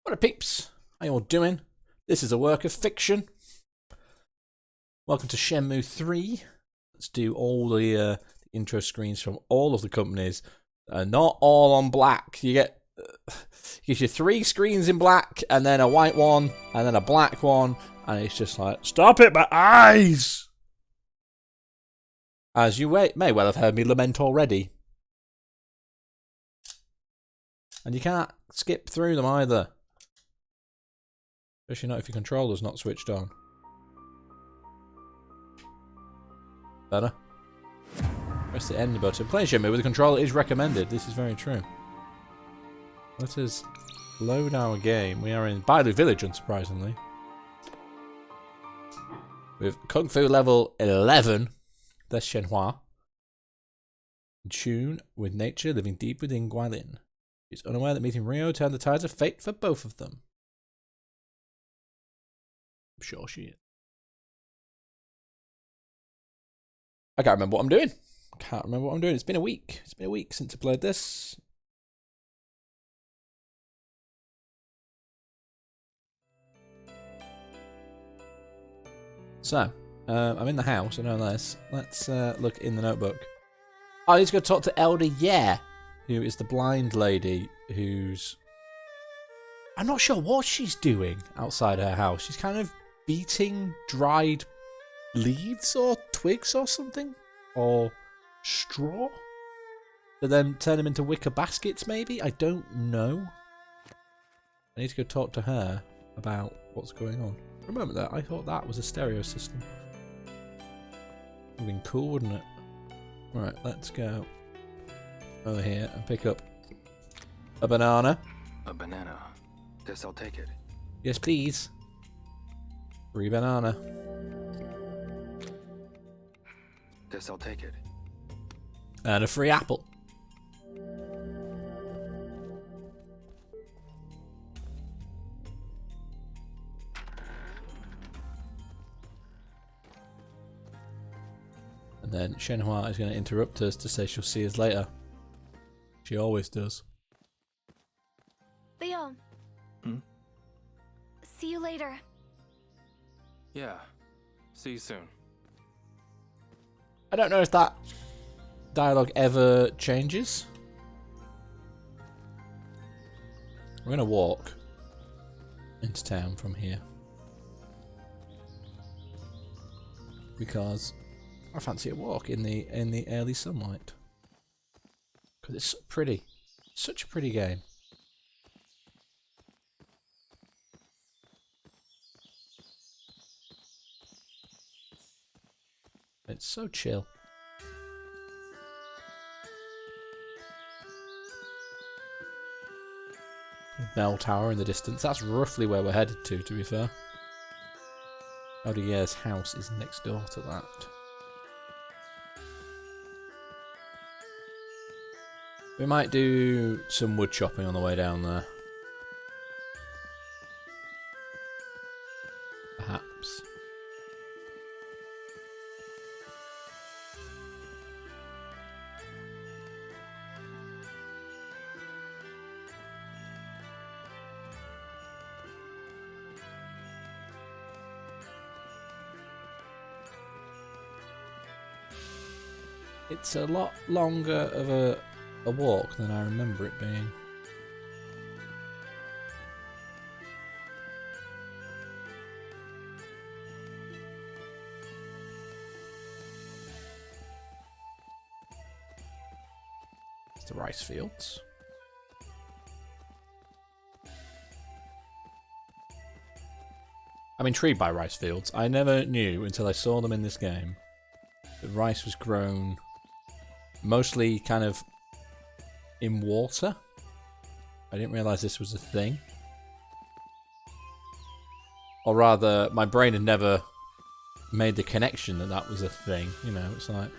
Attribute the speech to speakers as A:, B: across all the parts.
A: What up, peeps? How you all doing? This is a work of fiction. Welcome to Shenmue 3. Let's do all the intro screens from all of the companies. Not all on black. You get gives you 3 screens in black, and then a white one, and then a black one, and it's just like, stop it, my eyes! As you may well have heard me lament already. And you can't skip through them either. Especially not if your controller's not switched on. Better. Press the end button. Playing Shenmue with a controller is recommended. This is very true. Let us load our game. We are in Bailu Village, unsurprisingly. With Kung Fu level 11. That's Shenhua. In tune with nature living deep within Guilin. She's unaware that meeting Ryo turned the tides of fate for both of them. I'm sure she is. I can't remember what I'm doing. It's been a week. It's been a week since I played this. So, I'm in the house, I know this. Let's look in the notebook. Oh, I need to go talk to Elder Yeah, who is the blind lady who's... I'm not sure what she's doing outside her house. She's kind of beating dried leaves or twigs or something? Or straw? To then turn them into wicker baskets, maybe? I don't know. I need to go talk to her about what's going on. For a moment there, I thought that was a stereo system. Would have been cool, wouldn't it? Right, let's go over here and pick up a banana.
B: A banana. Guess I'll take it.
A: Yes, please. Free banana.
B: Guess I'll take it.
A: And a free apple. And then Shenhua is going to interrupt us to say she'll see us later. She always does.
C: Leo.
B: Hmm?
C: See you later.
B: Yeah. See you soon.
A: I don't know if that dialogue ever changes. We're going to walk into town from here. Because I fancy a walk in the early sunlight. Because it's so pretty. Such a pretty game. It's so chill. Bell tower in the distance. That's roughly where we're headed to be fair. Odier's house is next door to that. We might do some wood chopping on the way down there. Perhaps. It's a lot longer of a walk than I remember it being. It's the rice fields. I'm intrigued by rice fields. I never knew until I saw them in this game that rice was grown mostly kind of in water. I didn't realise this was a thing. Or rather, my brain had never made the connection that that was a thing. You know, it's like...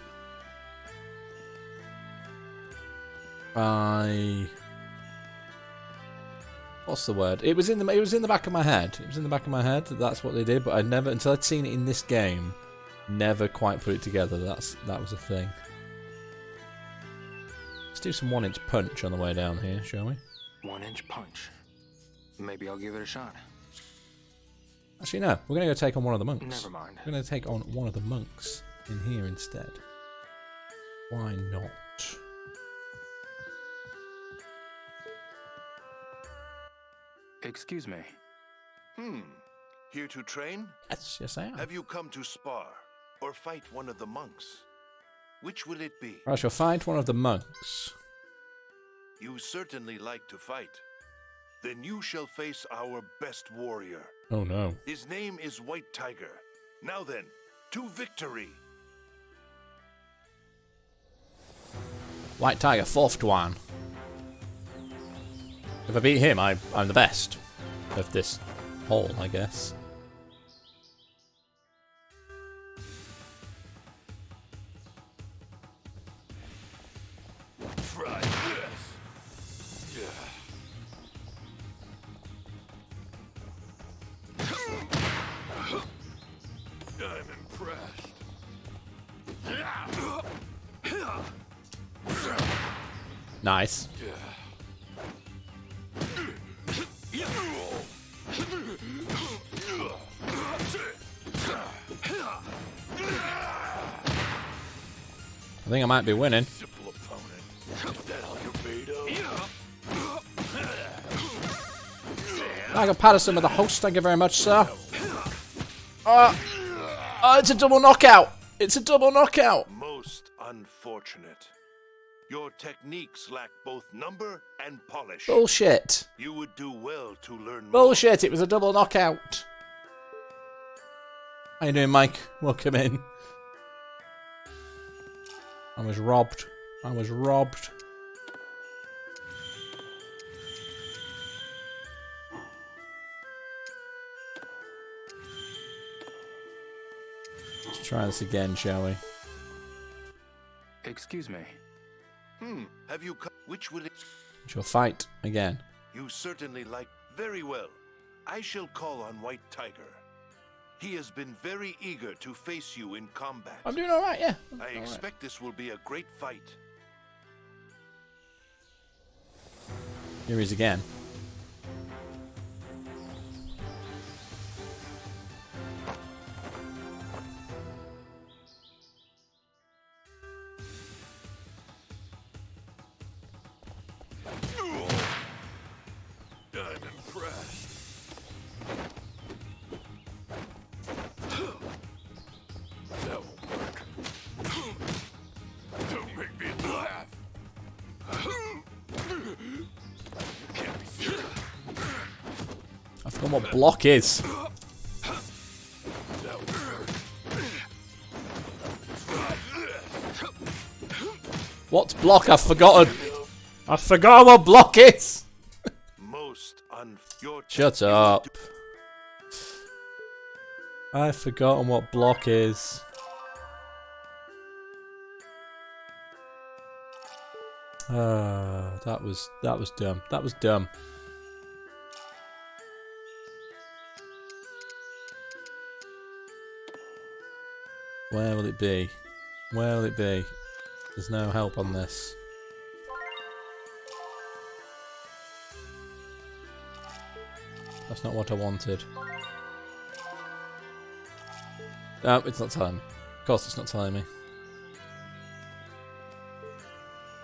A: What's the word? It was in the back of my head. It was in the back of my head that that's what they did, but I never, until I'd seen it in this game, never quite put it together. That was a thing. Let's do some 1-inch punch on the way down here, shall we?
B: 1-inch punch. Maybe I'll give it a shot.
A: Actually, no. We're going to go take on one of the monks.
B: Never mind.
A: We're going to take on one of the monks in here instead. Why not?
B: Excuse me.
D: Here to train?
A: Yes, I am.
D: Have you come to spar or fight one of the monks? Which will it be?
A: I shall find one of the monks.
D: You certainly like to fight. Then you shall face our best warrior.
A: Oh no.
D: His name is White Tiger. Now then, to victory!
A: White Tiger, 4th one. If I beat him, I'm the best of this hall, I guess.
D: Try this! I'm impressed.
A: Nice. I think I might be winning.
D: Simple opponent. Is that all you're made of?
A: Nigel Patterson with the host, thank you very much, sir. It's a double knockout! It's a double knockout!
D: Most unfortunate. Your techniques lack both number and polish.
A: Bullshit.
D: You would do well to learn more.
A: Bullshit, it was a double knockout. How you doing, Mike? Welcome in. I was robbed. I was robbed. Let's try this again, shall we?
B: Excuse me.
D: Have you come? Which will it?
A: Shall fight again.
D: You certainly like. Very well. I shall call on White Tiger. He has been very eager to face you in combat.
A: I'm doing alright, yeah.
D: I expect this will be a great fight.
A: Here he is again.
D: I'm impressed. That won't work. Don't make me laugh. Can't be serious.
A: I forgot what block is.
D: That won't work.
A: What's block? I've forgotten. I forgot what block is.
D: Most
A: Shut up. I've forgotten what block is. That was dumb. That was dumb. Where will it be? Where will it be? There's no help on this. That's not what I wanted. No, it's not telling me. Of course it's not telling me.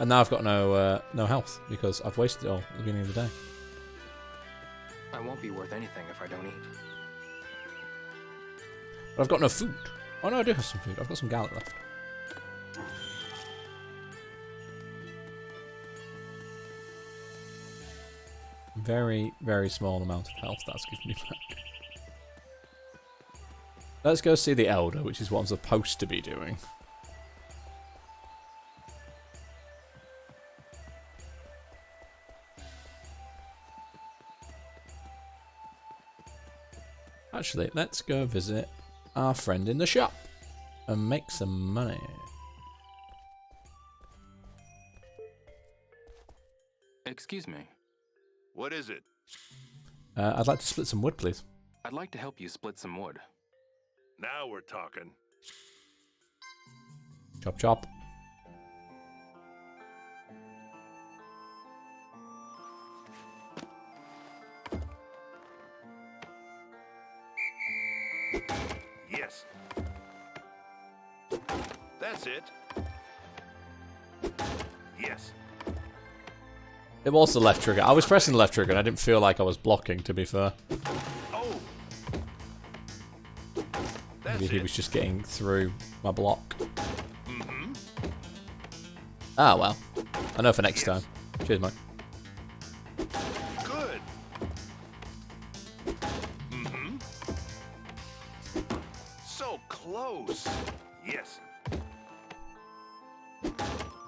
A: And now I've got no health because I've wasted it all at the beginning of the day.
B: I won't be worth anything if I don't eat.
A: But I've got no food. Oh no, I do have some food. I've got some garlic left. Very, very small amount of health that's given me back. Let's go see the Elder, which is what I'm supposed to be doing. Actually, let's go visit our friend in the shop and make some money.
B: Excuse me.
D: What is it?
A: I'd like to split some wood, please.
B: I'd like to help you split some wood.
D: Now we're talking.
A: Chop chop.
D: Yes. That's it. Yes.
A: It was the left trigger. I was pressing the left trigger and I didn't feel like I was blocking, to be fair.
D: Oh. That's
A: Maybe he
D: it.
A: was just getting through my block.
D: Mm-hmm.
A: Ah, well. I know for next
D: Yes.
A: time. Cheers, mate.
D: Good. Mm-hmm. So close. Yes.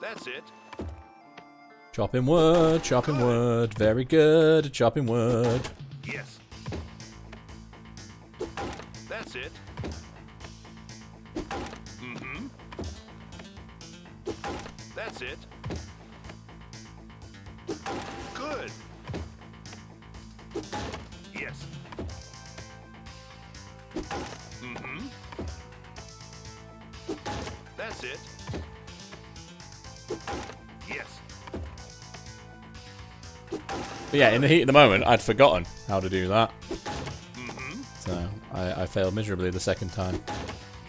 D: That's it.
A: Chopping wood, chopping wood. Very good at chopping wood.
D: Yes. That's it. Mm-hmm. That's it. Good. Yes. Mm-hmm. That's it. Yes.
A: But yeah, in the heat of the moment, I'd forgotten how to do that.
D: Mm-hmm.
A: So I failed miserably the second time.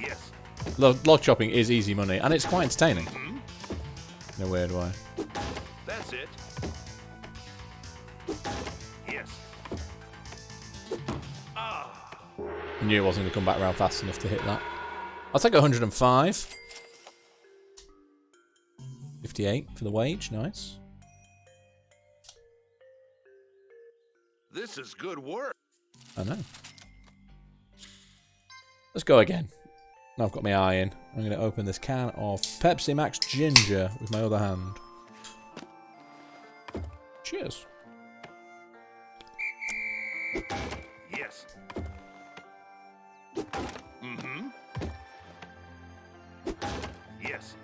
D: Yes.
A: Log chopping is easy money, and it's quite entertaining
D: Mm-hmm.
A: in a weird way.
D: That's it. Yes. Ah.
A: I knew it wasn't going to come back around fast enough to hit that. I'll take 105. 58 for the wage, nice.
D: This is good work.
A: I know. Let's go again. Now I've got my eye in. I'm going to open this can of Pepsi Max Ginger with my other hand. Cheers.
D: Yes. Mm-hmm. Yes.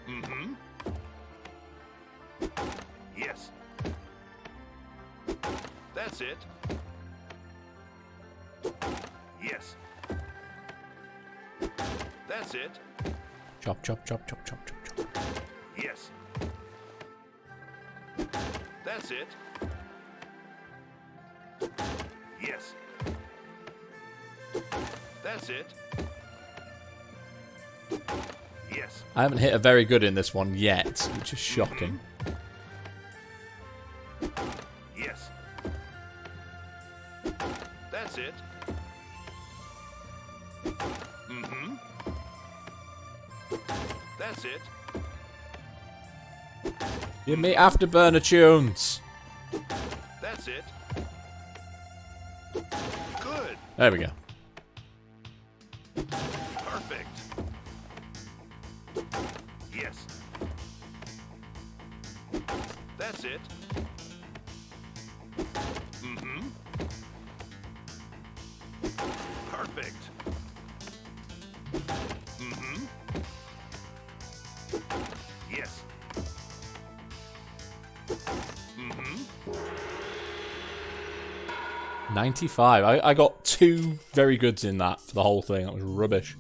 D: Mm-hmm. Yes. That's it. Yes. That's it.
A: Chop, chop, chop, chop, chop, chop, chop.
D: Yes. That's it. Yes. That's it. Yes.
A: I haven't hit a very good in this one yet, which is shocking.
D: Yes. That's it. Mm-hmm. That's it.
A: Give me afterburner tunes.
D: That's it. Good.
A: There we go.
D: Perfect. Yes. That's it. Mm-hmm. Perfect. Mm-hmm. Yes. Mm-hmm.
A: 95. I got 2 very goods in that for the whole thing. That was rubbish.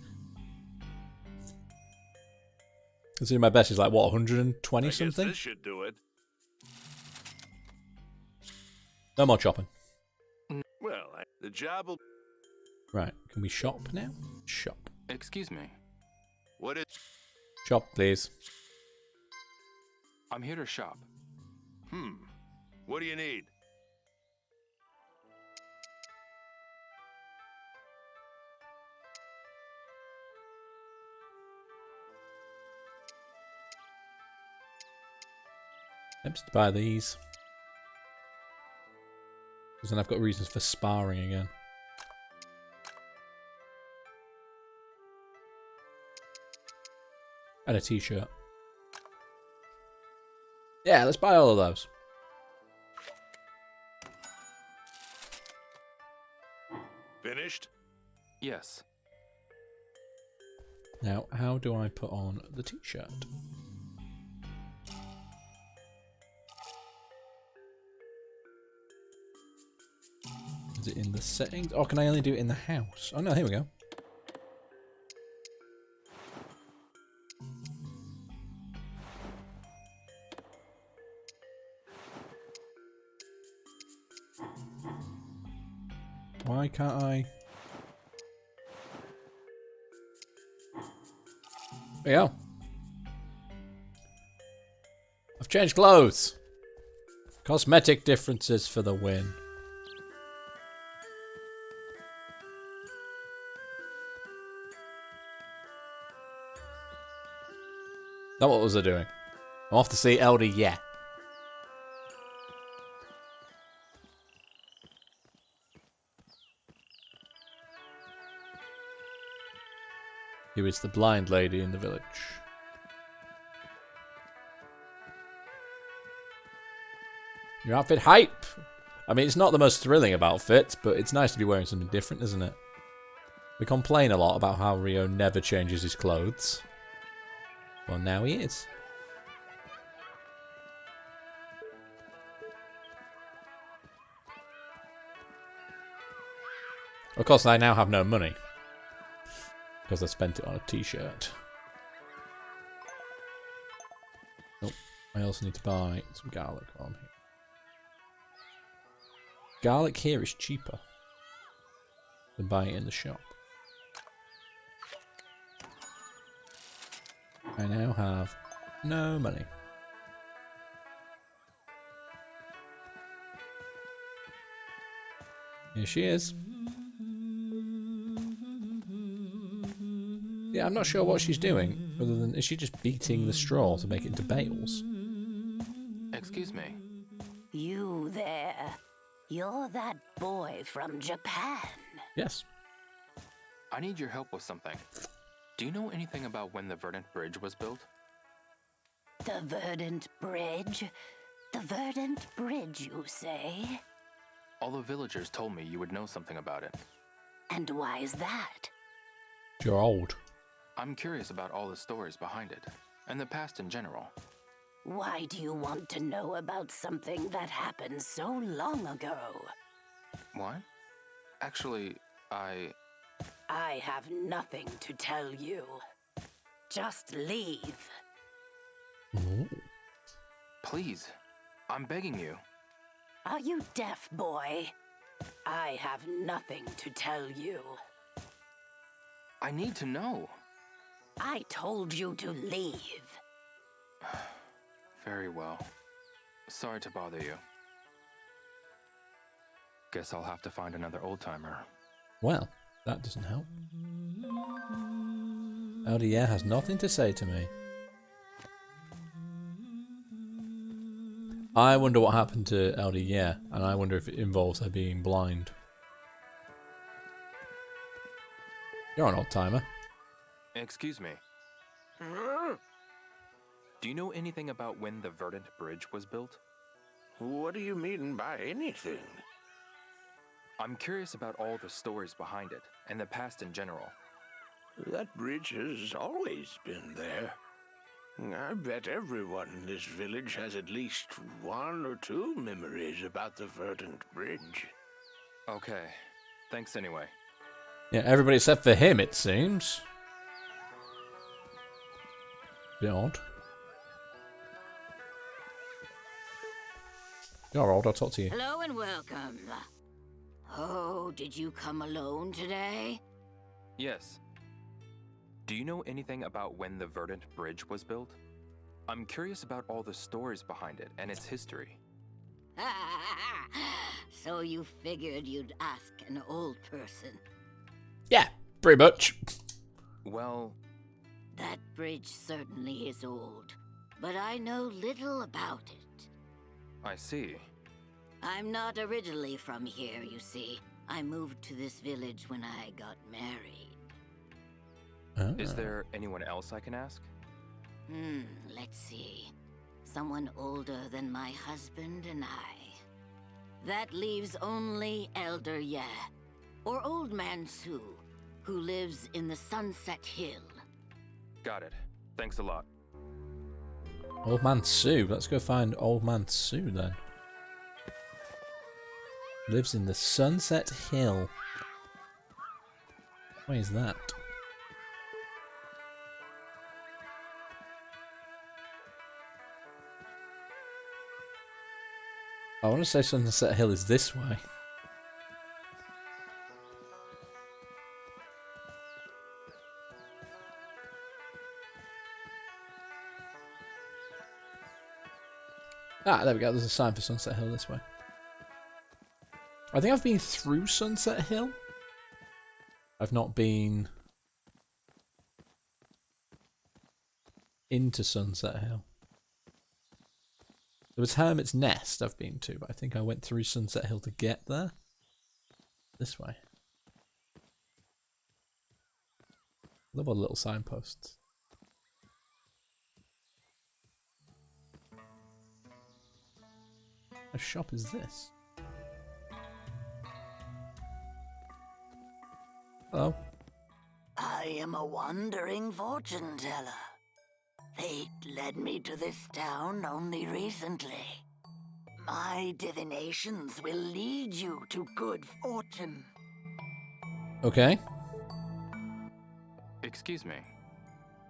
A: Considering my best is like, what, 120
D: I guess
A: something?
D: this should do it.
A: No more chopping.
D: Well, the job will...
A: Right, can we shop now? Shop.
B: Excuse me.
D: What is...
A: Shop, please.
B: I'm here to shop.
D: What do you need?
A: Tempted to buy these. Because then I've got reasons for sparring again. And a t-shirt. Yeah, let's buy all of those.
D: Finished?
B: Yes.
A: Now, how do I put on the t-shirt? Is it in the settings? Or can I only do it in the house? Oh no, here we go. Why can't I? There you go. I've changed clothes. Cosmetic differences for the win. Now what was I doing? I'm off to see Elder Yeah. Who is the blind lady in the village? Your outfit hype! I mean, it's not the most thrilling of outfits, but it's nice to be wearing something different, isn't it? We complain a lot about how Rio never changes his clothes. Well, now he is. Of course, I now have no money. Because I spent it on a t-shirt. Oh, I also need to buy some garlic on here. Garlic here is cheaper than buying it in the shop. I now have no money. Here she is. Yeah, I'm not sure what she's doing, other than is she just beating the straw to make it into bales?
B: Excuse me.
E: You there. You're that boy from Japan.
A: Yes.
B: I need your help with something. Do you know anything about when the Verdant Bridge was built?
E: The Verdant Bridge? The Verdant Bridge, you say?
B: All the villagers told me you would know something about it.
E: And why is that?
A: You're old.
B: I'm curious about all the stories behind it, and the past in general.
E: Why do you want to know about something that happened so long ago?
B: What? Actually, I
E: have nothing to tell you. Just leave.
A: Ooh.
B: Please, I'm begging you.
E: Are you deaf, boy? I have nothing to tell you.
B: I need to know.
E: I told you to leave.
B: Very well. Sorry to bother you. Guess I'll have to find another old-timer.
A: Well, that doesn't help. Eldier has nothing to say to me. I wonder what happened to Eldier, and I wonder if it involves her being blind. You're an old-timer.
B: Excuse me. Do you know anything about when the Verdant Bridge was built?
D: What do you mean by anything?
B: I'm curious about all the stories behind it, and the past in general.
D: That bridge has always been there. I bet everyone in this village has at least one or two memories about the Verdant Bridge.
B: Okay. Thanks anyway.
A: Yeah, everybody except for him, it seems. Bit odd. You're old, I'll talk to you.
E: Hello and welcome. Oh, did you come alone today?
B: Yes. Do you know anything about when the Verdant Bridge was built? I'm curious about all the stories behind it and its history.
E: So you figured you'd ask an old person.
A: Yeah, pretty much.
B: Well,
E: That bridge certainly is old, but I know little about it.
B: I see.
E: I'm not originally from here, you see. I moved to this village when I got married.
B: Is there anyone else I can ask?
E: Let's see. Someone older than my husband and I. That leaves only Elder Ye, or Old Man Sue, who lives in the Sunset Hill.
B: Got it. Thanks a lot.
A: Old Man Sue. Let's go find Old Man Sue then. Lives in the Sunset Hill. Where's that? I want to say Sunset Hill is this way. Ah, there we go. There's a sign for Sunset Hill this way. I think I've been through Sunset Hill. I've not been into Sunset Hill. There was Hermit's Nest I've been to, but I think I went through Sunset Hill to get there. This way. Love all the little signposts. What shop is this? Hello.
E: I am a wandering fortune teller. Fate led me to this town only recently. My divinations will lead you to good fortune.
A: Okay.
B: Excuse me.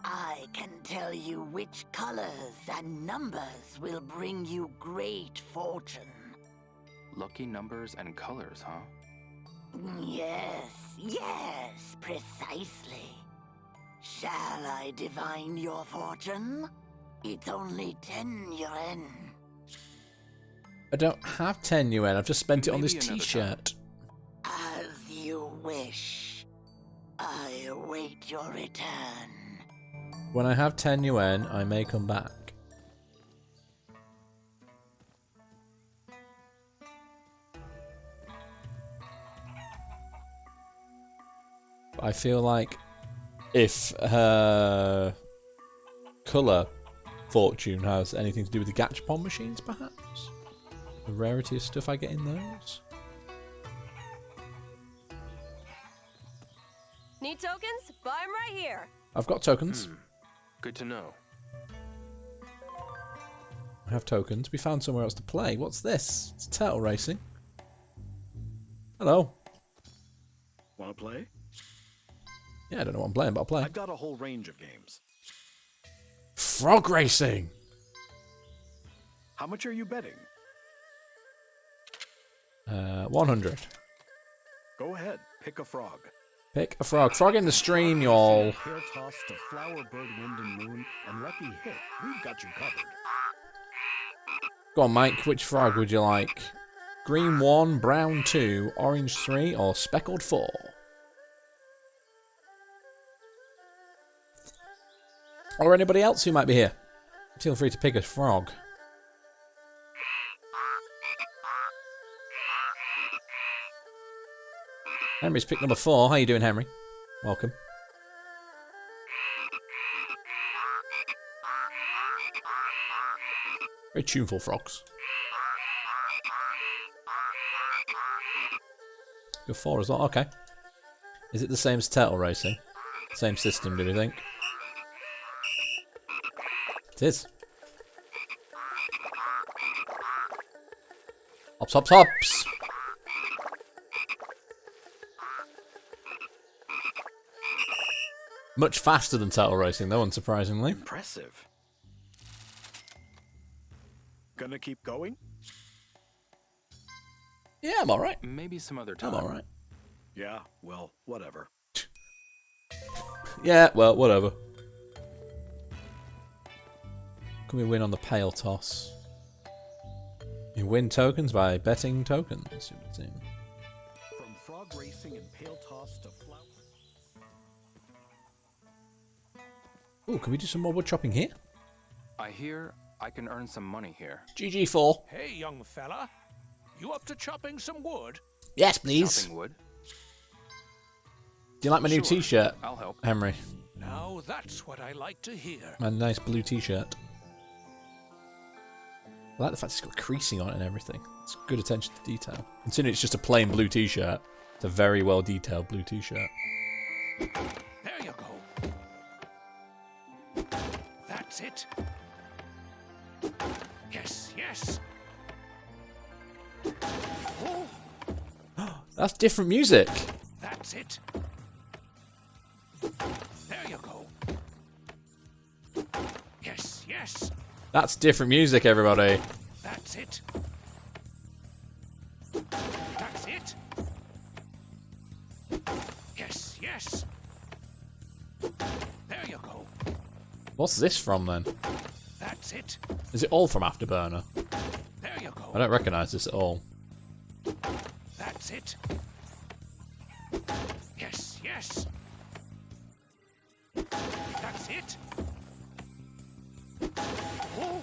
E: I can tell you which colors and numbers will bring you great fortune.
B: Lucky numbers and colors, huh?
E: Yes, precisely. Shall I divine your fortune? It's only 10 yuan.
A: I don't have 10 yuan. I've just spent it on this
B: Maybe another
A: t-shirt.
E: As you wish. I await your return.
A: When I have 10 yuan, I may come back. I feel like if her colour fortune has anything to do with the gachapon machines, perhaps? The rarity of stuff I get in those?
F: Need tokens? Buy them right here.
A: I've got tokens.
B: Good to know.
A: I have tokens. We found somewhere else to play. What's this? It's turtle racing. Hello.
G: Want to play?
A: Yeah, I don't know what I'm playing, but I'll play.
G: I've got a whole range of games.
A: Frog racing!
G: How much are you betting?
A: 100.
G: Go ahead, pick a frog.
A: Pick a frog. Frog in the stream, y'all.
G: Hair toss to flower, bird, wind, and moon, and lucky hit. We've got you covered.
A: Go on, Mike. Which frog would you like? Green 1, brown 2, orange 3, or speckled 4? Or anybody else who might be here. Feel free to pick a frog. Henry's pick number 4. How you doing, Henry? Welcome. Very tuneful frogs. You're 4 as well. Okay. Is it the same as turtle racing? Same system, do we think? It is. Hops, hops, hops. Much faster than turtle racing, though, unsurprisingly.
G: Impressive. Gonna keep going?
A: Yeah, I'm alright.
B: Maybe some other time.
A: I'm alright.
G: Yeah, well, whatever.
A: Yeah, well, whatever. Can we win on the pale toss? You win tokens by betting tokens, it would seem.
G: From frog racing and pale toss to flower.
A: Ooh, can we do some more wood chopping here?
B: I hear I can earn some money here.
A: GG4.
D: Hey, young fella. You up to chopping some wood?
A: Yes, please.
B: Chopping wood?
A: Do you like my new
B: Sure,
A: t-shirt,
B: I'll help.
A: Henry?
D: Now that's what I like to hear.
A: My nice blue t-shirt. I like the fact it's got creasing on it and everything. It's good attention to detail. Considering it's just a plain blue t-shirt, it's a very well detailed blue t-shirt.
D: There you go. That's it. Yes, yes. Oh,
A: That's different music.
D: that's it. There you go. Yes, yes.
A: That's different music, everybody.
D: That's it. That's it. Yes, yes. There you go.
A: What's this from then?
D: That's That's it.
A: Is it all from Afterburner?
D: There you go.
A: I don't recognise this at all.
D: That's it. Yes, yes. That's it. Oh.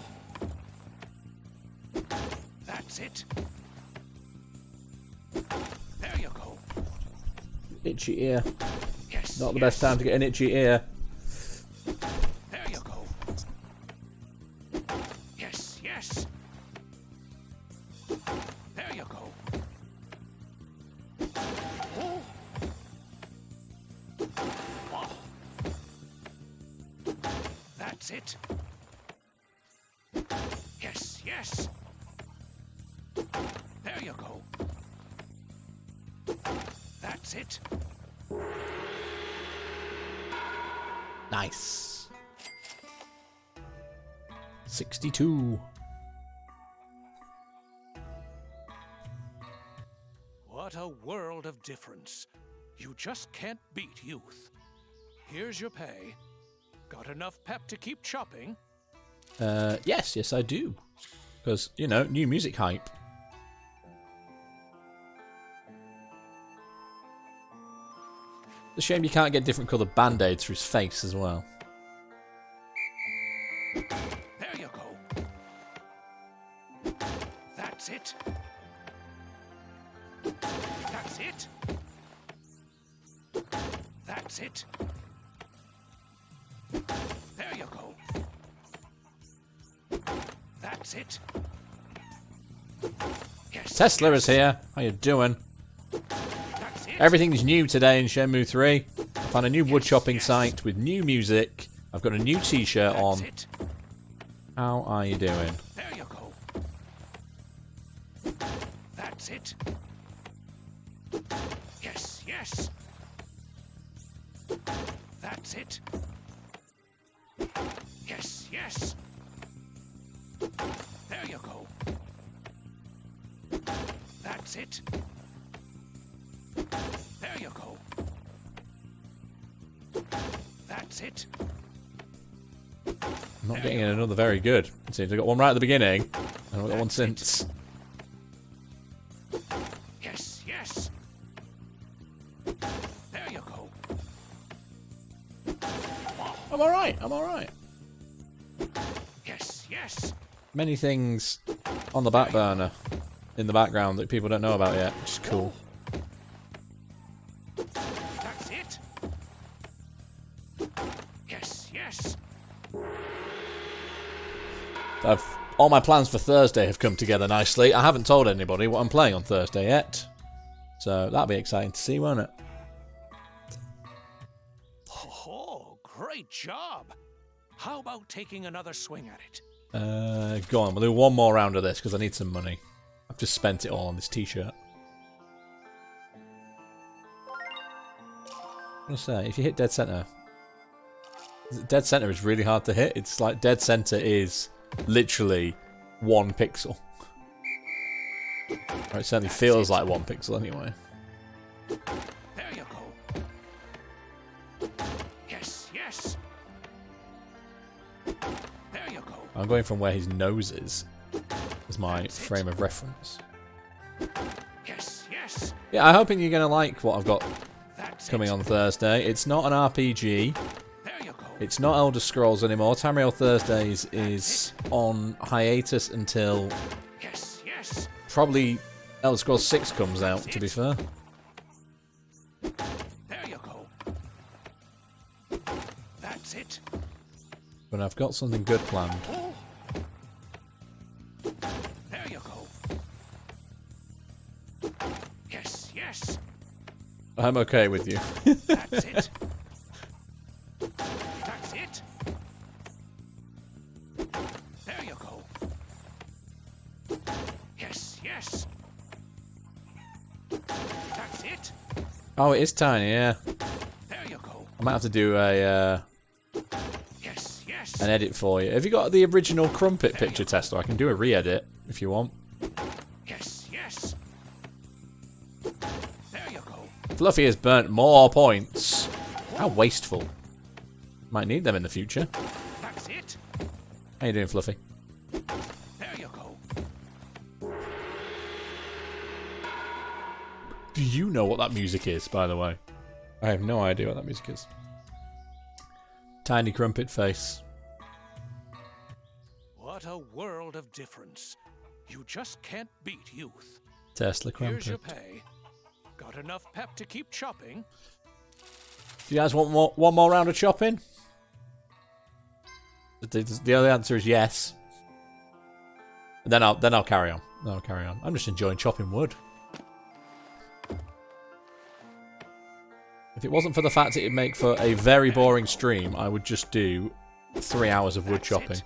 D: That's it. There you go.
A: Itchy ear.
D: Yes.
A: Not the best time to get an itchy ear.
D: There you go. Yes, yes. There you go. Oh. Oh. That's it. Yes, yes. There you go. That's it.
A: Nice. 62.
D: What a world of difference. You just can't beat youth. Here's your pay. Got enough pep to keep chopping?
A: Yes, I do. Because, you know, new music hype. It's a shame you can't get different coloured band-aids for his face as well.
D: There you go. That's it. That's it. That's it. There you go. That's it. Yes.
A: Tesla is here. How you doing?
D: That's it.
A: Everything's new today in Shenmue 3. I found a new wood chopping site with new music. I've got a new t-shirt
D: That's
A: on.
D: it.
A: How are you doing?
D: There you go. That's it. Yes, yes. That's it. Yes, yes. There you go. That's it. There you go. That's it.
A: I'm not getting another very good. It seems I got one right at the beginning, and I've got one since.
D: Yes, yes. There you go.
A: I'm alright, I'm alright.
D: Yes, yes.
A: Many things on the back burner, in the background, that people don't know about yet, which is cool.
D: That's it. Yes, yes.
A: All my plans for Thursday have come together nicely. I haven't told anybody what I'm playing on Thursday yet. So that'll be exciting to see, won't it?
D: Oh, great job. How about taking another swing at it?
A: Go on, we'll do one more round of this because I need some money. I've just spent it all on this t-shirt. I'm gonna say, if you hit dead center, dead center is really hard to hit. It's like dead center is literally 1 pixel. Or it certainly feels like 1 pixel anyway.
D: There you go. Yes, yes. There you go.
A: I'm going from where his nose is as my frame of reference.
D: Yes, yes.
A: Yeah, I'm hoping you're gonna like what I've got
D: That's
A: coming
D: it.
A: on Thursday. It's not an RPG.
D: There you go.
A: It's not Elder Scrolls anymore. Tamriel Thursdays is on hiatus until
D: Yes, yes.
A: probably Elder Scrolls 6 comes out, to be fair.
D: There you go. That's it.
A: But I've got something good planned.
D: Oh. There you go. Yes, yes.
A: I'm okay with you.
D: That's it. That's it. There you go. Yes, yes. That's it.
A: Oh, it is tiny, yeah.
D: There you go.
A: I might have to do a
D: Yes, yes.
A: an edit for you. Have you got the original Crumpet picture tester? I can do a re-edit if you want.
D: Yes, yes. There you go.
A: Fluffy has burnt more points. How wasteful. Might need them in the future.
D: That's it.
A: How you doing, Fluffy?
D: There you go.
A: Do you know what that music is, by the way? I have no idea what that music is. Tiny crumpet face.
D: What a world of difference. You just can't beat youth.
A: Tesla crumpet.
D: Here's your pay. Got enough pep to keep chopping?
A: Do you guys want one more round of chopping? The other answer is yes. Then I'll carry on. Then I'll carry on. I'm just enjoying chopping wood. If it wasn't for the fact that it'd make for a very boring stream, I would just do 3 hours of wood chopping.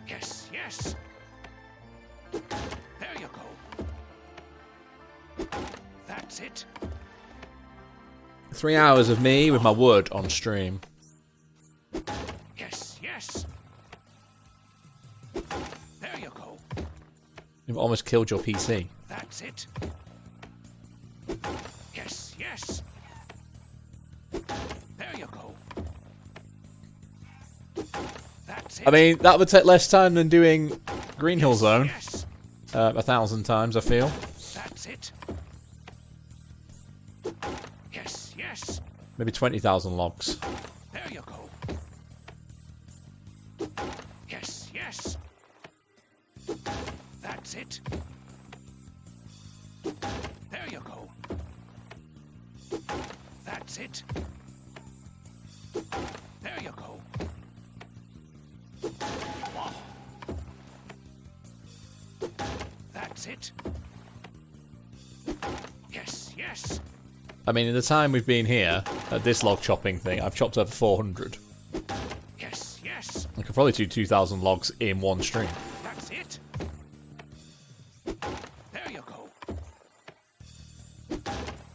D: Yes, yes. There you go. That's it.
A: 3 hours of me with my wood on stream.
D: Yes, yes. There you go.
A: You've almost killed your PC.
D: That's it. Yes, yes. There you go. That's it.
A: I mean, that would take less time than doing Green Hill Zone.
D: Yes,
A: 1,000 times, I feel.
D: that's it. Yes, yes.
A: Maybe 20,000 logs.
D: There you go. Yes, yes. That's it. There you go. That's it. There you go. Wow. That's it. Yes, yes.
A: I mean, in the time we've been here, at this log chopping thing, I've chopped over 400.
D: Yes, yes.
A: I could probably do 2,000 logs in one stream.
D: That's it. There you go.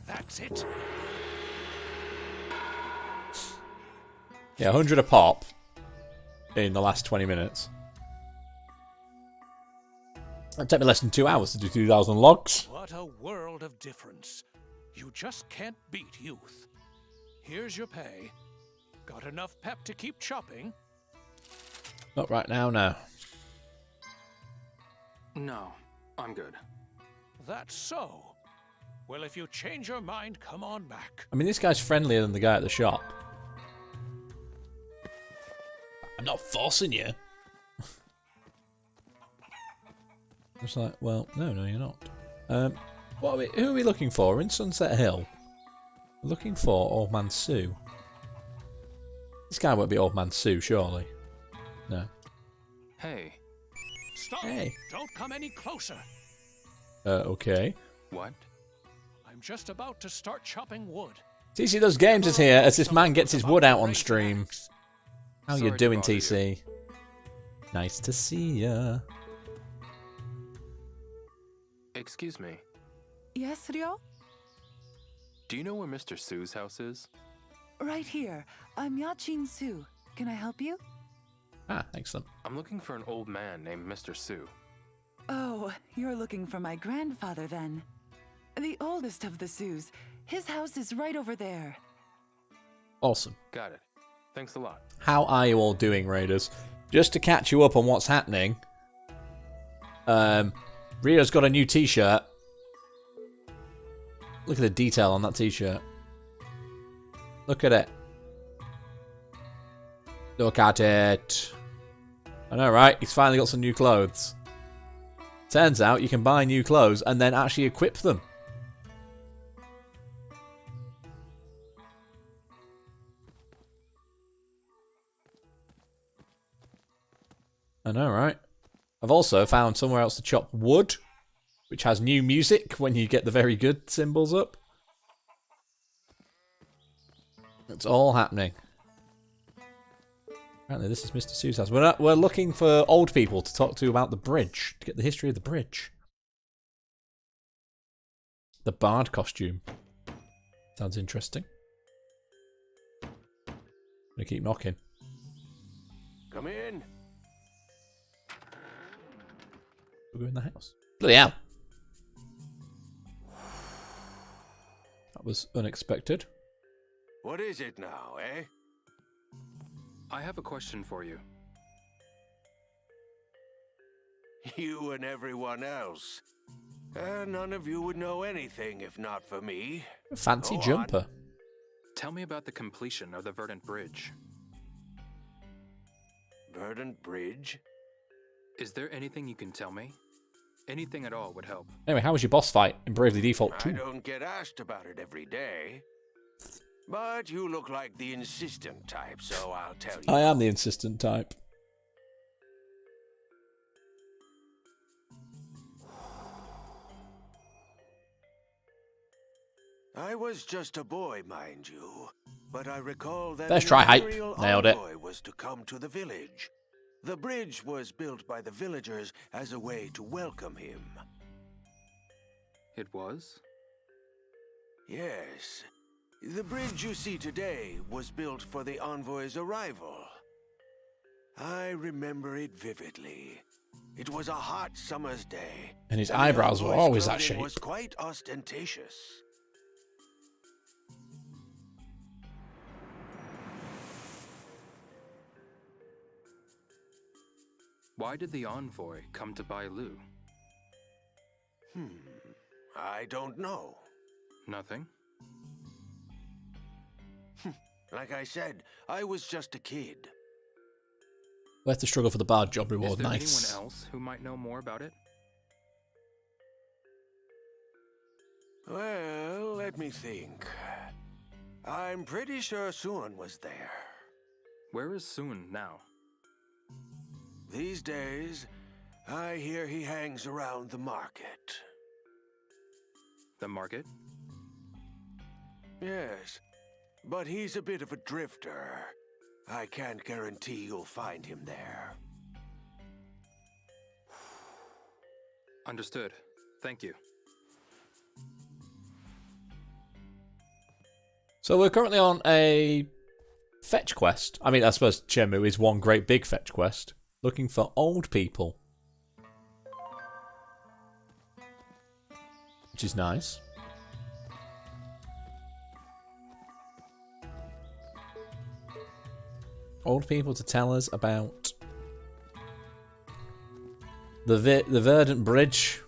D: That's it.
A: Yeah, 100 a pop in the last 20 minutes. It'd take me less than 2 hours to do 2,000 logs.
D: What a world of difference. You just can't beat youth. Here's your pay. Got enough pep to keep chopping?
A: Not right now, no.
B: No, I'm good.
D: That's so. Well, if you change your mind, come on back.
A: I mean, this guy's friendlier than the guy at the shop. I'm not forcing you. It's like, well, no, you're not. Who are we looking for? We're in Sunset Hill. We're looking for Old Man Sue. This guy won't be Old Man Sue, surely. No.
B: Hey,
D: Stop!
A: Hey.
D: Don't come any closer.
A: Okay.
B: what?
D: I'm just about to start chopping wood.
A: TC Does Games is here as this man gets his wood out on stream. How you
B: Sorry to
A: doing,
B: bother you.
A: TC? Nice to see ya.
B: Excuse me.
H: Yes, Ryo?
B: Do you know where Mr. Sue's house is?
H: Right here. I'm Yachin Su. Can I help you?
A: Ah, excellent.
B: I'm looking for an old man named Mr. Sue.
H: Oh, you're looking for my grandfather then. The oldest of the Sus. His house is right over there.
A: Awesome.
B: Got it. Thanks a lot.
A: How are you all doing, Raiders? Just to catch you up on what's happening, Rio's got a new t-shirt. Look at the detail on that t-shirt. Look at it. Look at it. I know, right? He's finally got some new clothes. Turns out you can buy new clothes and then actually equip them. I know, right? I've also found somewhere else to chop wood, which has new music when you get the very good symbols up. It's all happening. Apparently this is Mr. Sue's house. We're looking for old people to talk to about the bridge, to get the history of the bridge. The bard costume. Sounds interesting. I'm gonna keep knocking.
D: Come in.
A: We'll go in the house. Bloody hell. That was unexpected.
D: What is it now, eh?
B: I have a question for you.
D: You and everyone else. None of you would know anything if not for me.
A: Fancy
D: Go on.
A: jumper.
B: Tell me about the completion of the Verdant Bridge.
D: Verdant Bridge?
B: Is there anything you can tell me? Anything at all would help.
A: Anyway, how was your boss fight in Bravely Default
D: I
A: 2?
D: don't get asked about it every day. But you look like the insistent type, so I'll tell you.
A: I am the insistent type.
D: I was just a boy, mind you, but I recall that
A: First
D: the
A: try, hype.
D: Imperial
A: Nailed it.
D: envoy was to come to the village. The bridge was built by the villagers as a way to welcome him.
B: It was?
D: Yes. The bridge you see today was built for the envoy's arrival. I remember it vividly. It was a hot summer's day.
A: And his
D: the
A: eyebrows were
D: envoy's
A: always that
D: clothing
A: shape.
D: was quite ostentatious.
B: Why did the envoy come to Bailu?
D: I don't know.
B: Nothing?
D: Like I said, I was just a kid.
A: We have to struggle for the bard job
B: Is
A: reward.
B: there
A: Nice.
B: anyone else who might know more about it?
D: Well, let me think. I'm pretty sure Suan was there.
B: Where is Soon now?
D: These days, I hear he hangs around the market.
B: The market?
D: Yes, but he's a bit of a drifter. I can't guarantee you'll find him there.
B: Understood. Thank you.
A: So we're currently on a fetch quest. I mean, I suppose Shenmue is one great big fetch quest. Looking for old people. Which is nice. Old people to tell us about the Verdant Bridge,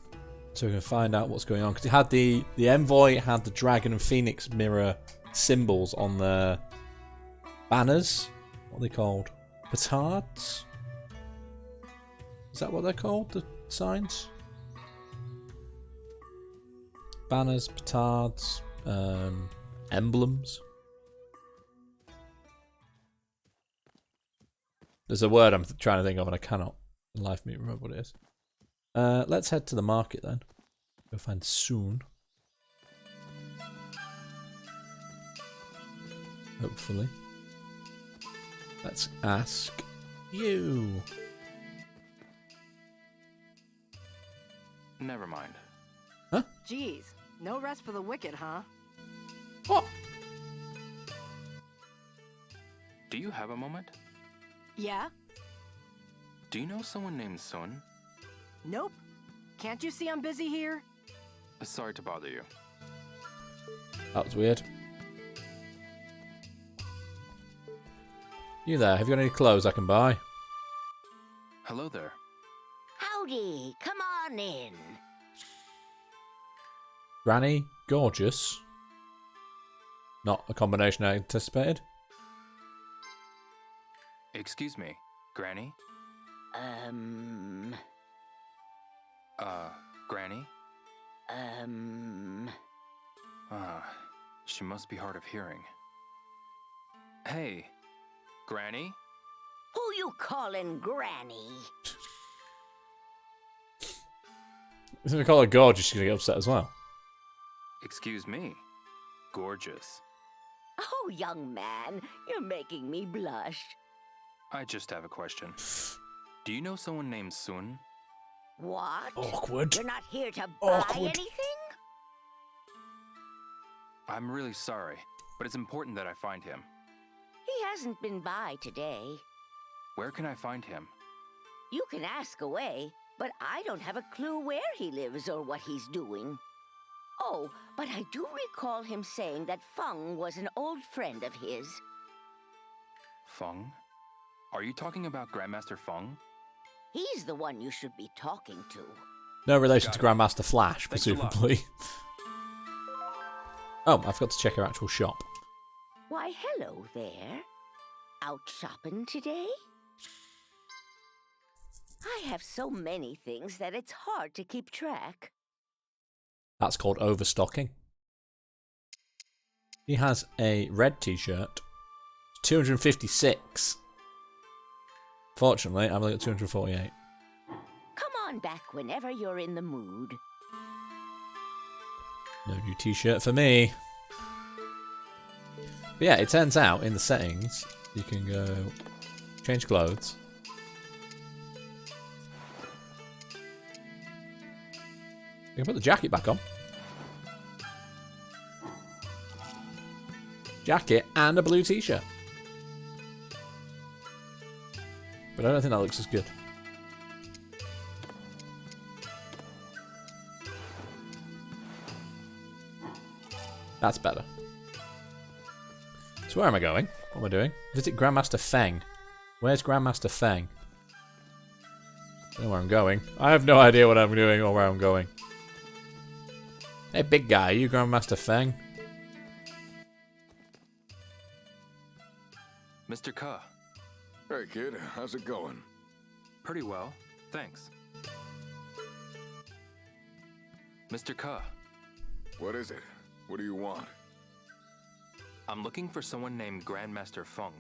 A: so we can find out what's going on. Because it had the envoy had the dragon and phoenix mirror symbols on the banners. What are they called? Petards? Is that what they're called? The signs? Banners, petards, emblems. There's a word I'm trying to think of and I cannot in life me remember what it is. Let's head to the market then. Go find Soon. Hopefully. Let's ask you.
B: Never mind.
F: Jeez, no rest for the wicked, huh?
A: What?
B: Do you have a moment?
F: Yeah?
B: Do you know someone named Sun?
F: Nope. Can't you see I'm busy here?
B: Sorry to bother you.
A: That was weird. You there? Have you got any clothes I can buy?
B: Hello there.
E: Howdy, come on in.
A: Granny, gorgeous. Not a combination I anticipated.
B: Excuse me, Granny? Granny? She must be hard of hearing. Hey, Granny?
E: Who you calling Granny?
A: If we call her gorgeous, she's going to get upset as well.
B: Excuse me, gorgeous.
E: Oh, young man, you're making me blush.
B: I just have a question. Do you know someone named Sun?
E: What?
A: Awkward.
E: You're not here to buy
A: Awkward.
E: anything?
B: I'm really sorry, but it's important that I find him.
E: He hasn't been by today.
B: Where can I find him?
E: You can ask away, but I don't have a clue where he lives or what he's doing. Oh, but I do recall him saying that Feng was an old friend of his.
B: Feng? Are you talking about Grandmaster Feng?
E: He's the one you should be talking to.
A: No relation to
B: Got it.
A: Grandmaster Flash,
B: Thanks a lot.
A: presumably. Oh, I forgot to check her actual shop.
E: Why, hello there. Out shopping today? I have so many things that it's hard to keep track.
A: That's called overstocking. He has a red t-shirt. 256. Fortunately, I've only got 248.
E: Come on back whenever you're in the mood.
A: No new t-shirt for me. But yeah, it turns out in the settings, you can go change clothes. You can put the jacket back on. Jacket and a blue t-shirt. But I don't think that looks as good. That's better. So where am I going? What am I doing? Visit Grandmaster Feng. Where's Grandmaster Feng? I don't know where I'm going. I have no idea what I'm doing or where I'm going. Hey, big guy, are you Grandmaster Feng?
B: Mr. Ke.
I: Hey, kid, how's it going?
B: Pretty well, thanks. Mr. Ke,
I: What is it? What do you want?
B: I'm looking for someone named Grandmaster Feng.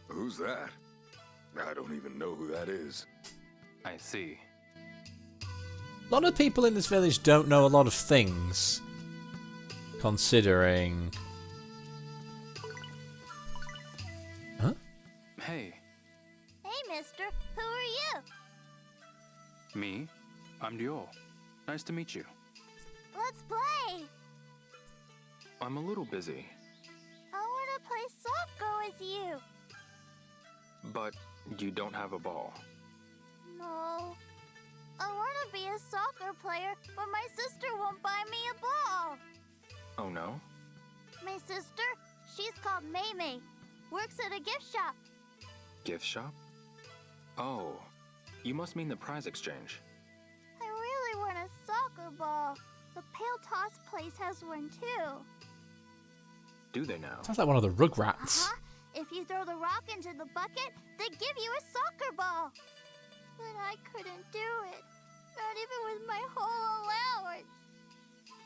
I: Who's that? I don't even know who that is.
B: I see.
A: A lot of people in this village don't know a lot of things. Considering... Huh?
B: Hey,
C: Hey, mister. Who are you?
B: me? I'm Diol. Nice to meet you.
C: Let's play.
B: I'm a little busy,
C: I want to play soccer with you.
B: but you don't have a ball.
C: No. I want to be a soccer player, but my sister won't buy me a ball.
B: Oh no?
C: My sister, she's called May May. Works at a gift shop.
B: Gift shop? Oh, you must mean the prize exchange.
C: I really want a soccer ball. The Pale Toss place has one too.
B: Do they now?
A: Sounds like one of the Rugrats.
C: If you throw the rock into the bucket, they give you a soccer ball. But I couldn't do it. Not even with my whole allowance.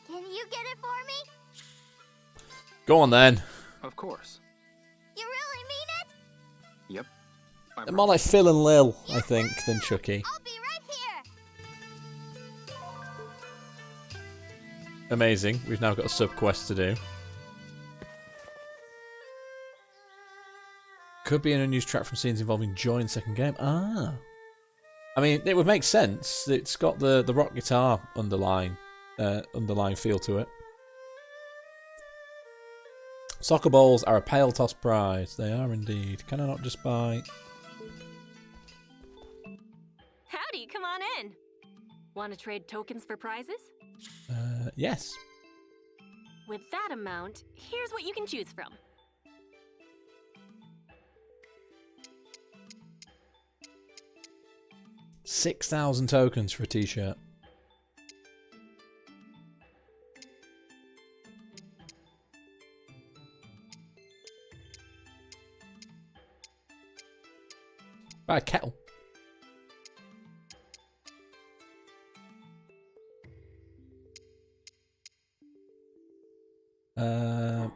C: Can you get it for me?
A: Go on then.
B: Of course.
C: You really mean it?
B: Yep. I
A: They're more like Phil and Lil, I think, than Chucky.
C: I'll be right here.
A: Amazing. We've now got a sub quest to do. Could be an unused track from scenes involving Joy in second game. Ah. I mean, it would make sense. It's got the rock guitar underlying feel to it. Soccer balls are a Pale Toss prize. They are indeed. Can I not just buy...
J: Howdy, come on in. Want to trade tokens for prizes?
A: Yes.
J: With that amount, here's what you can choose from.
A: $6,000 tokens for a t-shirt. Buy a kettle.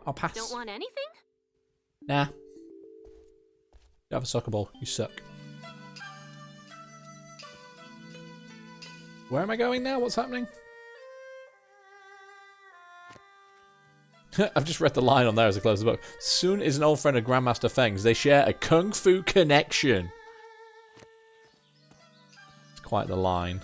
A: I'll pass.
J: Don't want anything?
A: Nah. You have a soccer ball. You suck. Where am I going now? What's happening? I've just read the line on there as I close the book. Soon is an old friend of Grandmaster Feng's. They share a kung fu connection. It's quite the line.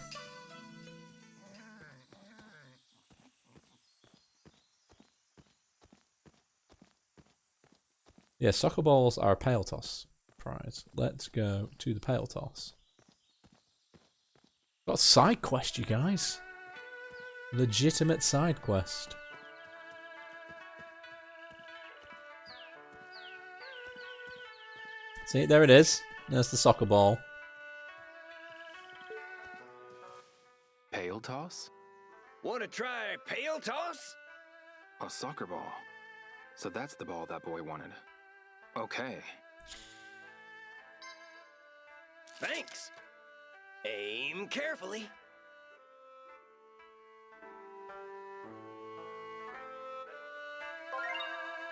A: Yeah, soccer balls are a Pale Toss prize. Let's go to the Pale Toss. Got a side quest, you guys. Legitimate side quest. See, there it is. There's the soccer ball.
B: Pail toss?
D: Want to try pail toss?
B: A soccer ball. So that's the ball that boy wanted. Okay.
D: Thanks. Aim carefully.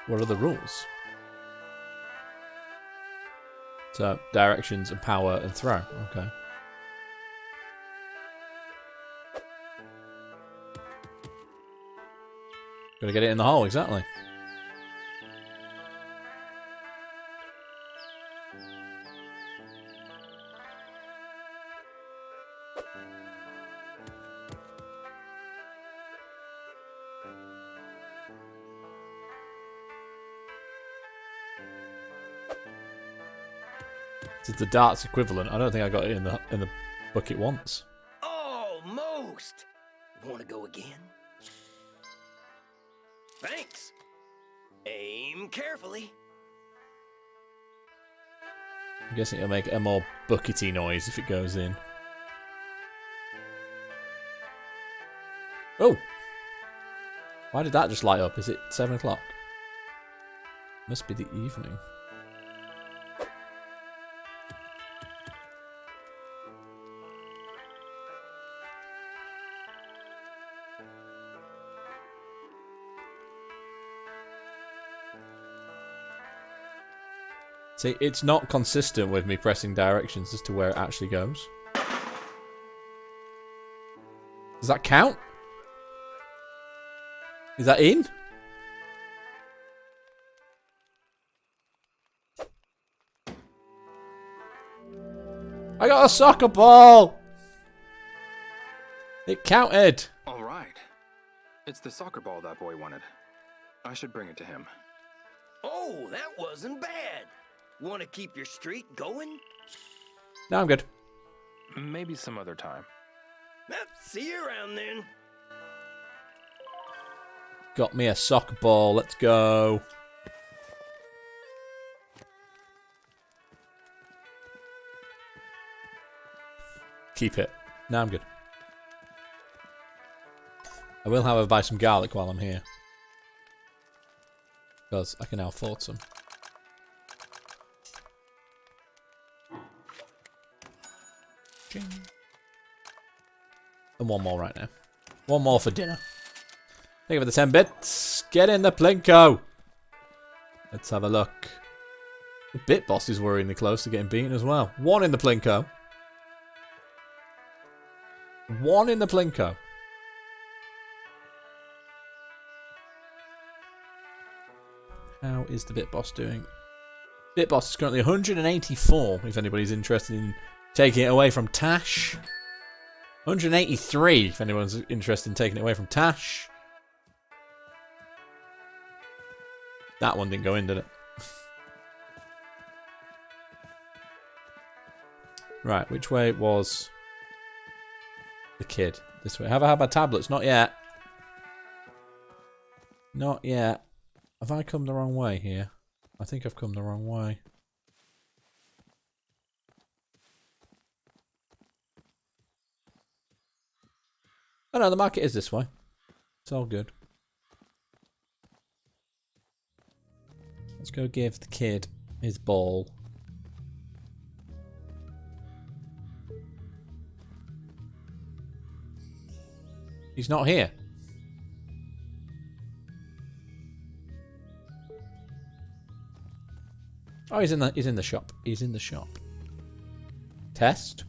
A: What are the rules? So, directions and power and throw. Okay. Gotta get it in the hole, exactly. It's the darts equivalent. I don't think I got it in the bucket once.
D: Almost. Want to go again? Thanks. Aim carefully.
A: I'm guessing it'll make a more buckety noise if it goes in. Oh! Why did that just light up? Is it 7 o'clock? Must be the evening. See, it's not consistent with me pressing directions as to where it actually goes. Does that count? Is that in? I got a soccer ball! It counted!
B: Alright. It's the soccer ball that boy wanted. I should bring it to him.
D: Oh, that wasn't bad. Want to keep your streak going?
A: No, I'm good.
B: Maybe some other time.
D: See you around then.
A: Got me a soccer ball. Let's go. Keep it. No, I'm good. I will, however, buy some garlic while I'm here. Because I can now afford some. Ching. And one more right now. One more for dinner. Thank you for the 10 bits. Get in the Plinko. Let's have a look. The Bit Boss is worryingly close to getting beaten as well. One in the Plinko. One in the Plinko. How is the Bit Boss doing? Bit Boss is currently 184, if anybody's interested in taking it away from Tash. 183, if anyone's interested in taking it away from Tash. That one didn't go in, did it? Right, which way was the kid? This way. Have I had my tablets? Not yet. Not yet. Have I come the wrong way here? I think I've come the wrong way. Oh no, the market is this way. It's all good. Let's go give the kid his ball. He's not here. Oh, he's in the shop. He's in the shop. Test?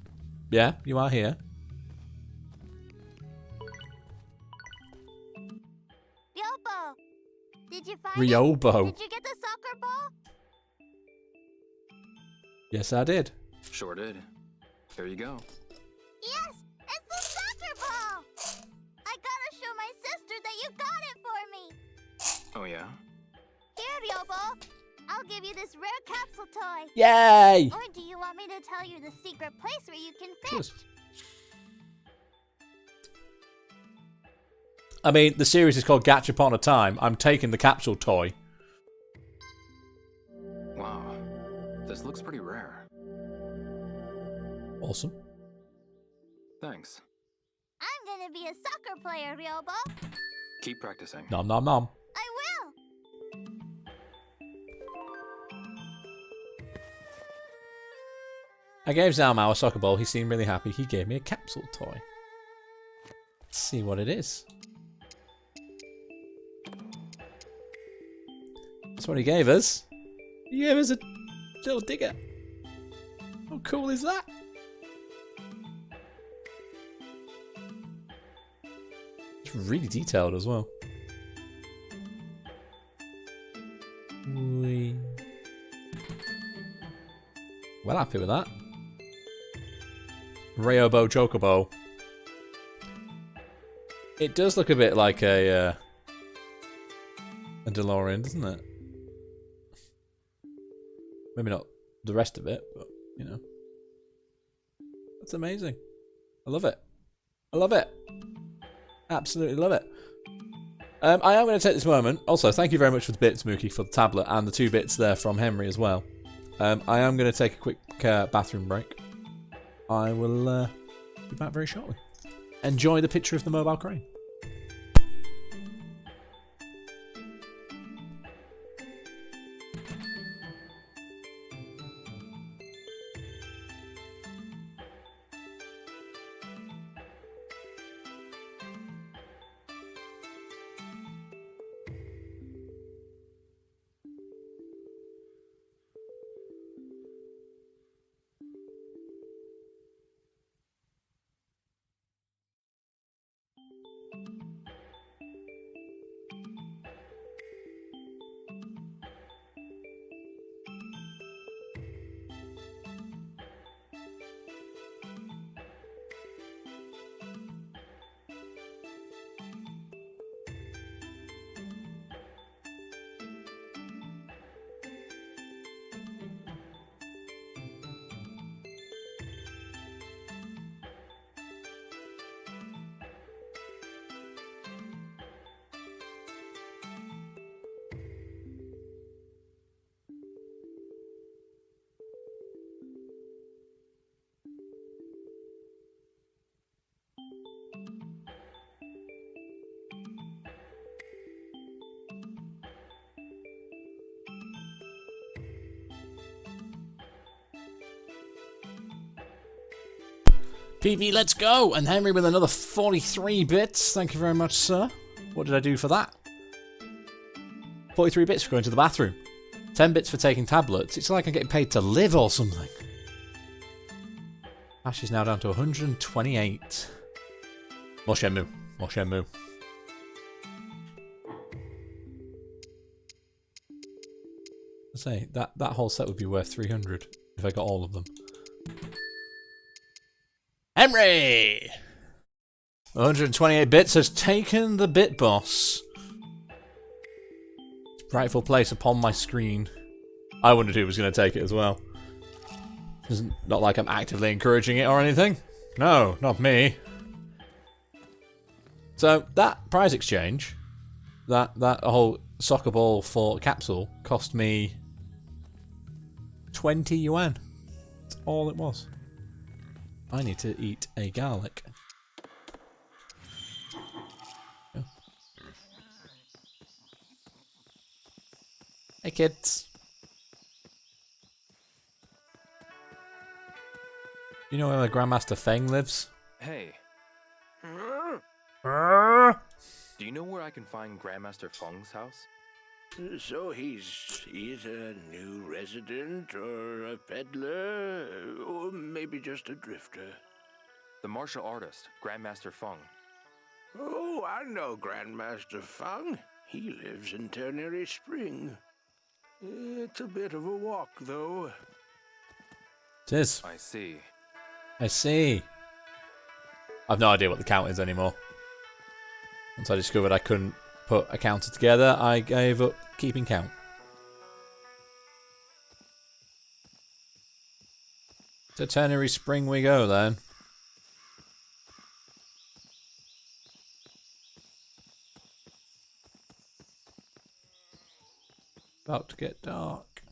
A: Yeah, you are here.
C: Ryobo, did you find
A: Ryobo.
C: it? Did you get the soccer ball?
A: Yes, I did.
B: Sure did. Here you go.
C: Yes, it's the soccer ball! I gotta show my sister that you got it for me!
B: Oh yeah?
C: Here, Ryobo, I'll give you this rare capsule toy.
A: Yay!
C: Or do you want me to tell you the secret place where you can fish?
A: Cheers. I mean, the series is called Gachapon a Time. I'm taking the capsule toy.
B: Wow. This looks pretty rare.
A: Awesome.
B: Thanks.
C: I'm gonna be a soccer player, Ryobo.
B: Keep practicing.
A: Nom nom nom.
C: I will.
A: I gave Zalmao a soccer ball. He seemed really happy. He gave me a capsule toy. Let's see what it is. That's what he gave us. He gave us a little digger. How cool is that? It's really detailed as well. Whee. Well happy with that. Ryobo Chocobo. It does look a bit like a DeLorean, doesn't it? Maybe not the rest of it, but you know. That's amazing. I love it. I love it. Absolutely love it. I am going to take this moment. Also, thank you very much for the bits, Mookie, for the tablet and the 2 bits there from Henry as well. I am going to take a quick bathroom break. I will be back very shortly. Enjoy the picture of the mobile crane. PB, let's go! And Henry with another 43 bits. Thank you very much, sir. What did I do for that? 43 bits for going to the bathroom. 10 bits for taking tablets. It's like I'm getting paid to live or something. Ash is now down to 128. More Shenmue. More Shenmue. I say, that whole set would be worth 300 if I got all of them. Henry! 128 bits has taken the bit boss. Its rightful place upon my screen. I wondered who was going to take it as well. It's not like I'm actively encouraging it or anything. No, not me. So that prize exchange, that whole soccer ball for capsule cost me 20 yuan. That's all it was. I need to eat a garlic. Oh. Hey kids. You know where my Grandmaster Feng lives?
B: Hey. Do you know where I can find Grandmaster Feng's house?
D: So he's either a new resident or a peddler, or maybe just a drifter.
B: The martial artist, Grandmaster Feng.
D: Oh, I know Grandmaster Feng. He lives in Ternary Spring. It's a bit of a walk, though.
A: It is.
B: I see.
A: I see. I've no idea what the count is anymore. Once I discovered I couldn't put a counter together, I gave up keeping count. To Ternary Spring we go then. About to get dark.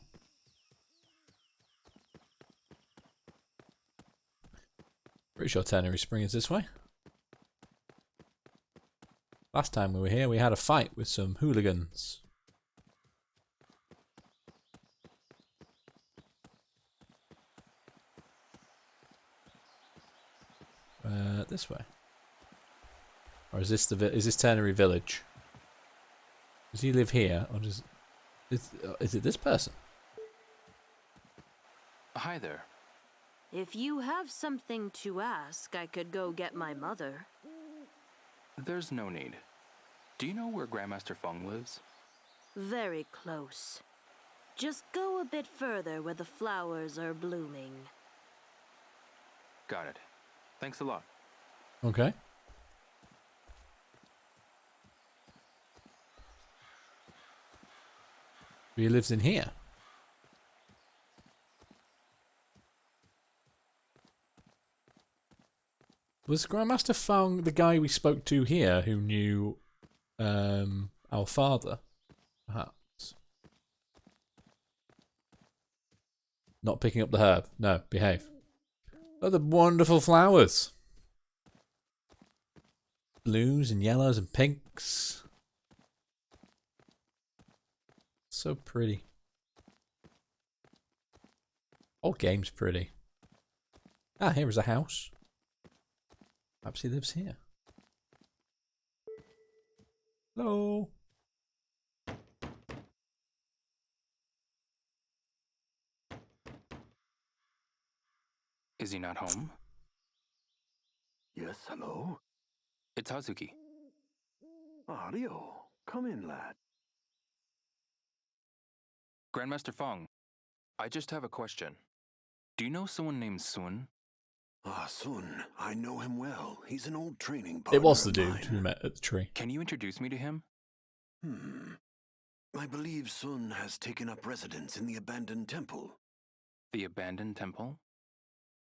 A: Pretty sure Ternary Spring is this way. Last time we were here, we had a fight with some hooligans. This way. Or is this Ternary Village? Does he live here, or is it this person?
B: Hi there.
K: If you have something to ask, I could go get my mother.
B: There's no need. Do you know where Grandmaster Feng lives?
K: Very close. Just go a bit further where the flowers are blooming.
B: Got it. Thanks a lot.
A: Okay. He lives in here. Was Grandmaster Feng the guy we spoke to here who knew our father? Perhaps. Not picking up the herb. No, behave. Oh, the wonderful flowers. Blues and yellows and pinks. So pretty. Whole game's pretty. Ah, here is a house. Perhaps he lives here. Hello.
B: Is he not home?
G: Yes, hello?
B: It's Hazuki.
G: Rio, come in, lad.
B: Grandmaster Feng, I just have a question. Do you know someone named Sun?
L: Ah, Sun. I know him well. He's an old training partner.
A: It was the
L: of
A: dude
L: mine.
A: who met at the tree.
B: Can you introduce me to him?
L: I believe Sun has taken up residence in the abandoned temple.
B: The abandoned temple?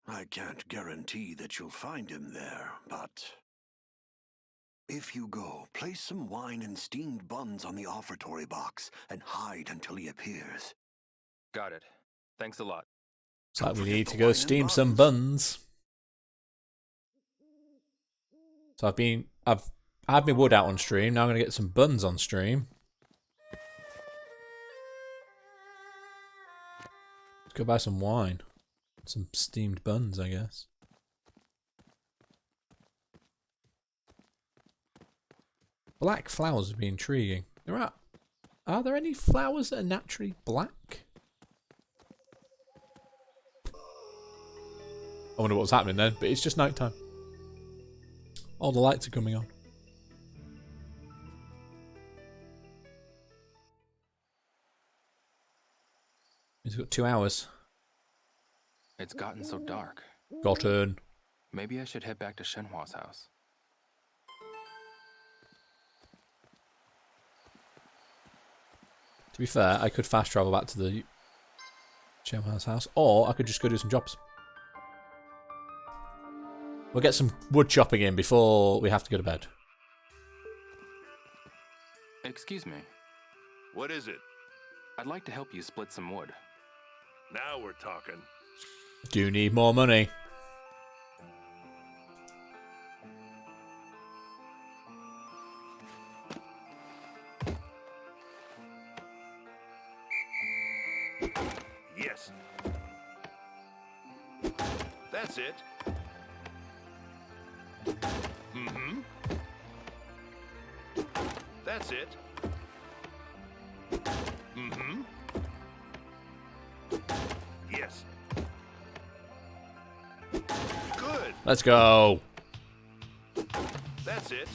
L: I can't guarantee that you'll find him there, but if you go, place some wine and steamed buns on the offertory box and hide until he appears.
B: Got it. Thanks a lot.
A: It's like we need to go steam some buns. So I've had my wood out on stream. Now I'm gonna get some buns on stream. Let's go buy some wine. Some steamed buns, I guess. Black flowers would be intriguing. Are there any flowers that are naturally black? I wonder what's happening then, but it's just night time. All the lights are coming on. He's got 2 hours.
B: It's gotten so dark.
A: Gotten.
B: Maybe I should head back to Shenhua's house.
A: To be fair, I could fast travel back to the Shenhua's house, or I could just go do some jobs. We'll get some wood chopping in before we have to go to bed.
B: Excuse me.
D: What is it?
B: I'd like to help you split some wood.
D: Now we're talking.
A: Do you need more money?
D: Yes. That's it. Mm-hmm. That's it. Mm-hmm. Yes. Good.
A: Let's go.
D: That's it.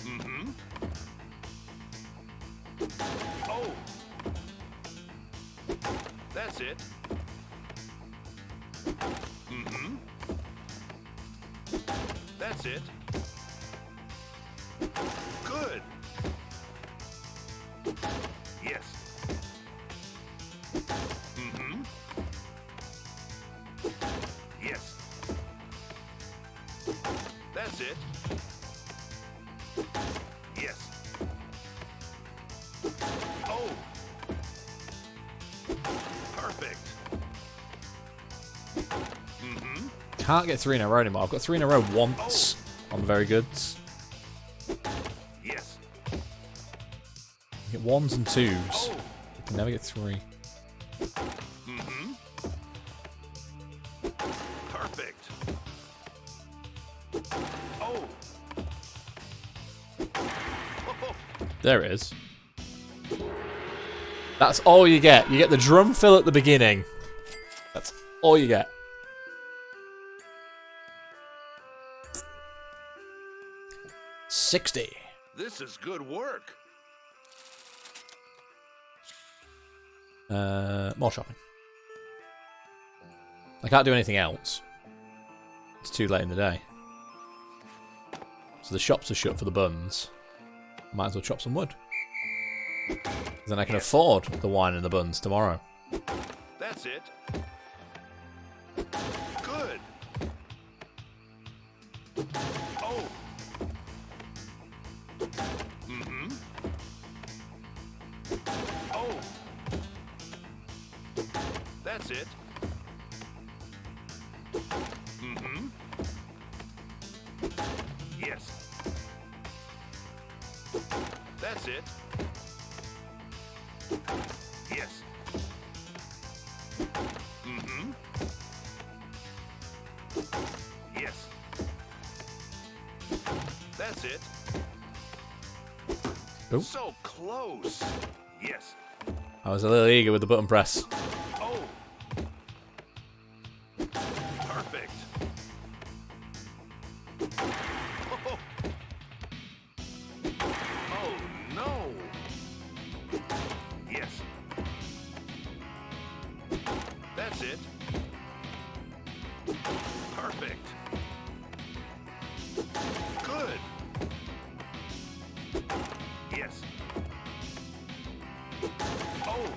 D: Mm-hmm. Oh. That's it. Mm-hmm. That's it. Good. Yes. Mm-hmm. Yes. That's it. Yes. Oh. Perfect. Mm-hmm.
A: can't get 3 in a row anymore. I've got 3 in a row once on the very goods.
D: Yes.
A: You get 1s and 2s. You can never get 3.
D: Mm-hmm. Perfect. Oh.
A: There it is. That's all you get. You get the drum fill at the beginning. That's all you get. $60.
D: This is good work.
A: More shopping. I can't do anything else. It's too late in the day. So the shops are shut for the buns. Might as well chop some wood. Then I can afford the wine and the buns tomorrow.
D: That's it. Good. Oh. Mm-hmm. Oh. That's it. Mm-hmm. Yes. That's it. Yes. Mm-hmm. Yes. That's it.
A: Oh.
D: So close. Yes.
A: I was a little eager with the button press.
D: Oh. Perfect. Oh. Oh no. Yes. That's it. Perfect. Good. Yes. Oh.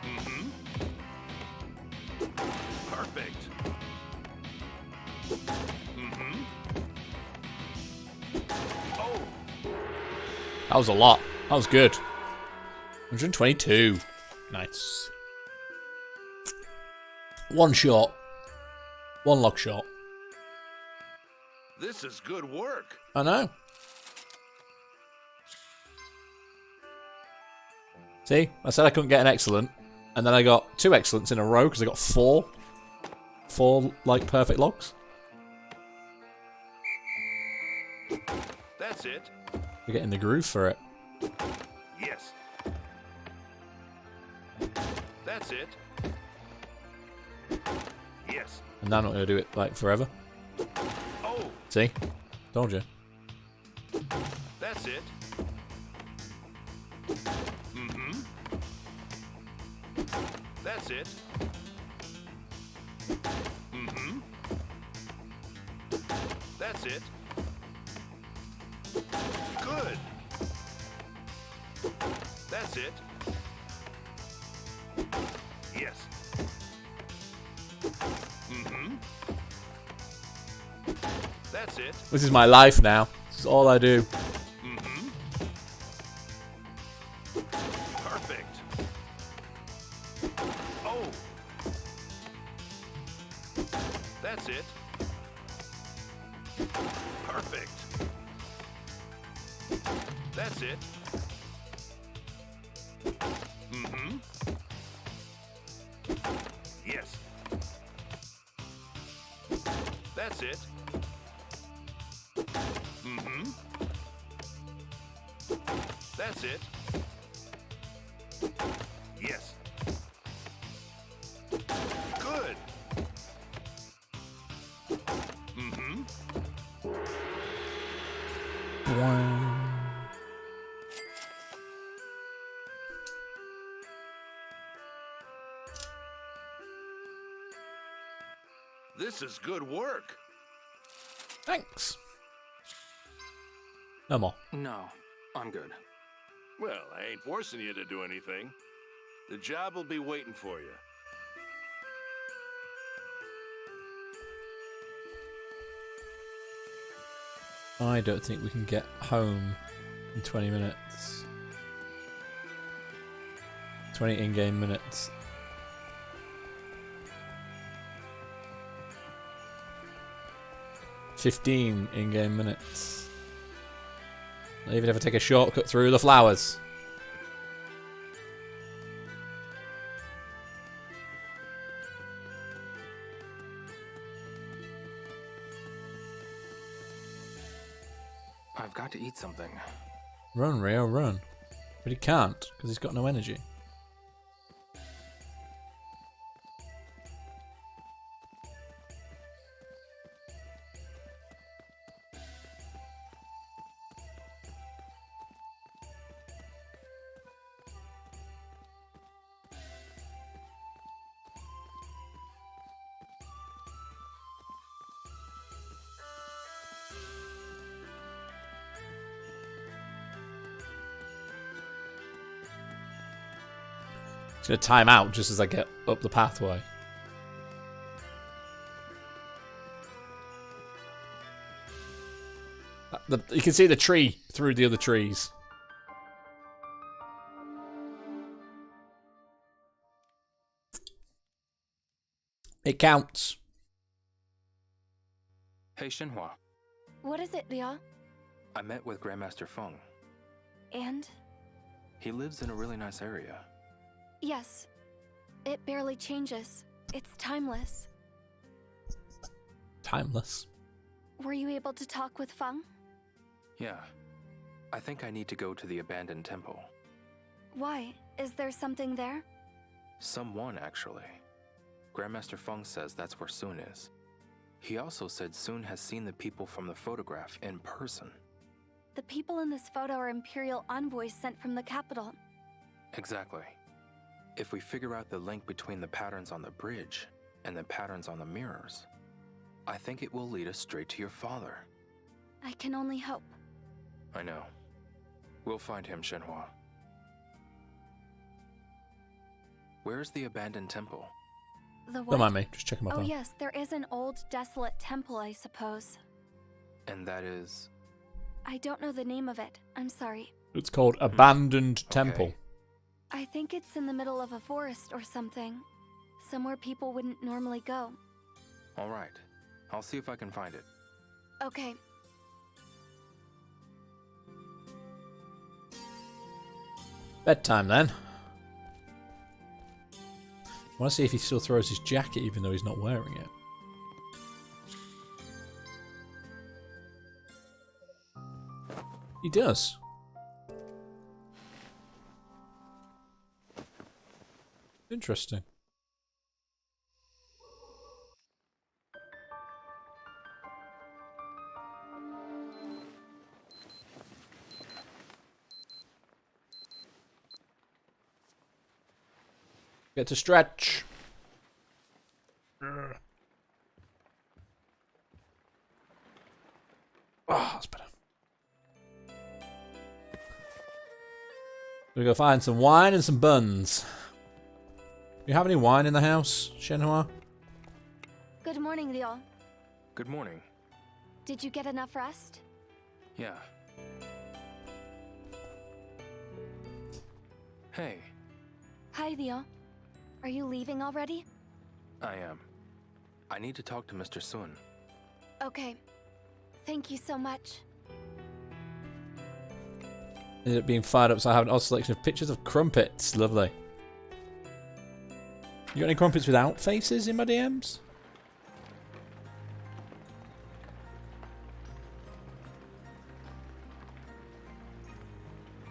D: Mm-hmm. Perfect. Mm-hmm. Oh.
A: That was a lot. That was good. 122. Nice. One shot. One log shot.
D: This is good work.
A: I know. See? I said I couldn't get an excellent. And then I got 2 excellents in a row because I got 4. 4, like, perfect logs.
D: That's it.
A: You're getting the groove for it.
D: Yes. That's it. Yes.
A: And I'm not going to do it, like, forever.
D: Oh.
A: See? Told you.
D: That's it. Mm-hmm. That's it. Mm-hmm. That's it. Good. That's it. Yes. Mm-hmm. That's it.
A: This is my life now. This is all I do.
D: Mm-hmm. Perfect. Oh. That's it. Perfect. That's it. Mm-hmm. Yes. That's it. Mm-hmm. That's it. Yes. Good. Mm-hmm. This is good work.
A: Thanks. No more.
B: No, I'm good.
D: Well, I ain't forcing you to do anything. The job will be waiting for you.
A: I don't think we can get home in 20 minutes. 20 in-game minutes. 15 in-game minutes. Even if I take a shortcut through the flowers.
B: I've got to eat something.
A: Run, Rio, run. But he can't, because he's got no energy. It's going to time out just as I get up the pathway. You can see the tree through the other trees. It counts.
B: Hey, Shenhua.
M: What is it, Liao?
B: I met with Grandmaster Feng.
M: And?
B: He lives in a really nice area.
M: Yes. It barely changes. It's timeless.
A: Timeless?
M: Were you able to talk with Feng?
B: Yeah. I think I need to go to the abandoned temple.
M: Why? Is there something there?
B: Someone, actually. Grandmaster Feng says that's where Sun is. He also said Sun has seen the people from the photograph in person.
M: The people in this photo are Imperial envoys sent from the capital.
B: Exactly. If we figure out the link between the patterns on the bridge and the patterns on the mirrors, I think it will lead us straight to your father.
M: I can only hope.
B: I know. We'll find him, Shenhua. Where's the abandoned temple?
M: The what?
A: Don't mind me, just checking my phone.
M: Oh yes, there is an old, desolate temple, I suppose.
B: And that is?
M: I don't know the name of it. I'm sorry.
A: It's called Abandoned Temple.
M: I think it's in the middle of a forest or something. Somewhere people wouldn't normally go.
B: All right. I'll see if I can find it.
M: Okay.
A: Bedtime then. I want to see if he still throws his jacket even though he's not wearing it. He does. Interesting. Get to stretch. Oh, that's better. We go find some wine and some buns. Do you have any wine in the house, Shenhua?
M: Good morning, Liao.
B: Good morning.
M: Did you get enough rest?
B: Yeah. Hey.
M: Hi, Liao. Are you leaving already?
B: I am. I need to talk to Mr. Sun.
M: Okay. Thank you so much.
A: Ended up being fired up, so I have an odd selection of pictures of crumpets. Lovely. You got any crumpets without faces in my DMs?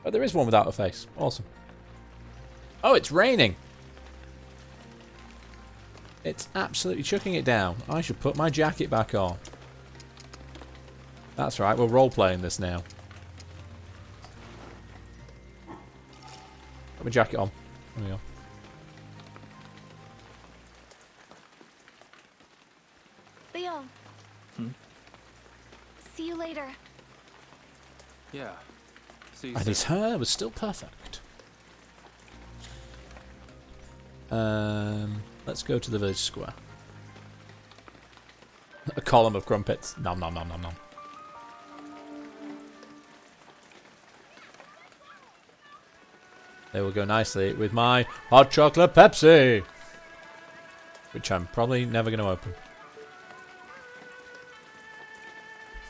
A: Oh, there is one without a face. Awesome. Oh, it's raining. It's absolutely chucking it down. I should put my jacket back on. That's right, we're role-playing this now. Put my jacket on. There we go.
M: Leo. See you later.
B: Yeah. See you
A: And
B: soon.
A: his hair was still perfect. Let's go to the village square. A column of crumpets. Nom nom nom nom nom. They will go nicely with my hot chocolate Pepsi, which I'm probably never going to open.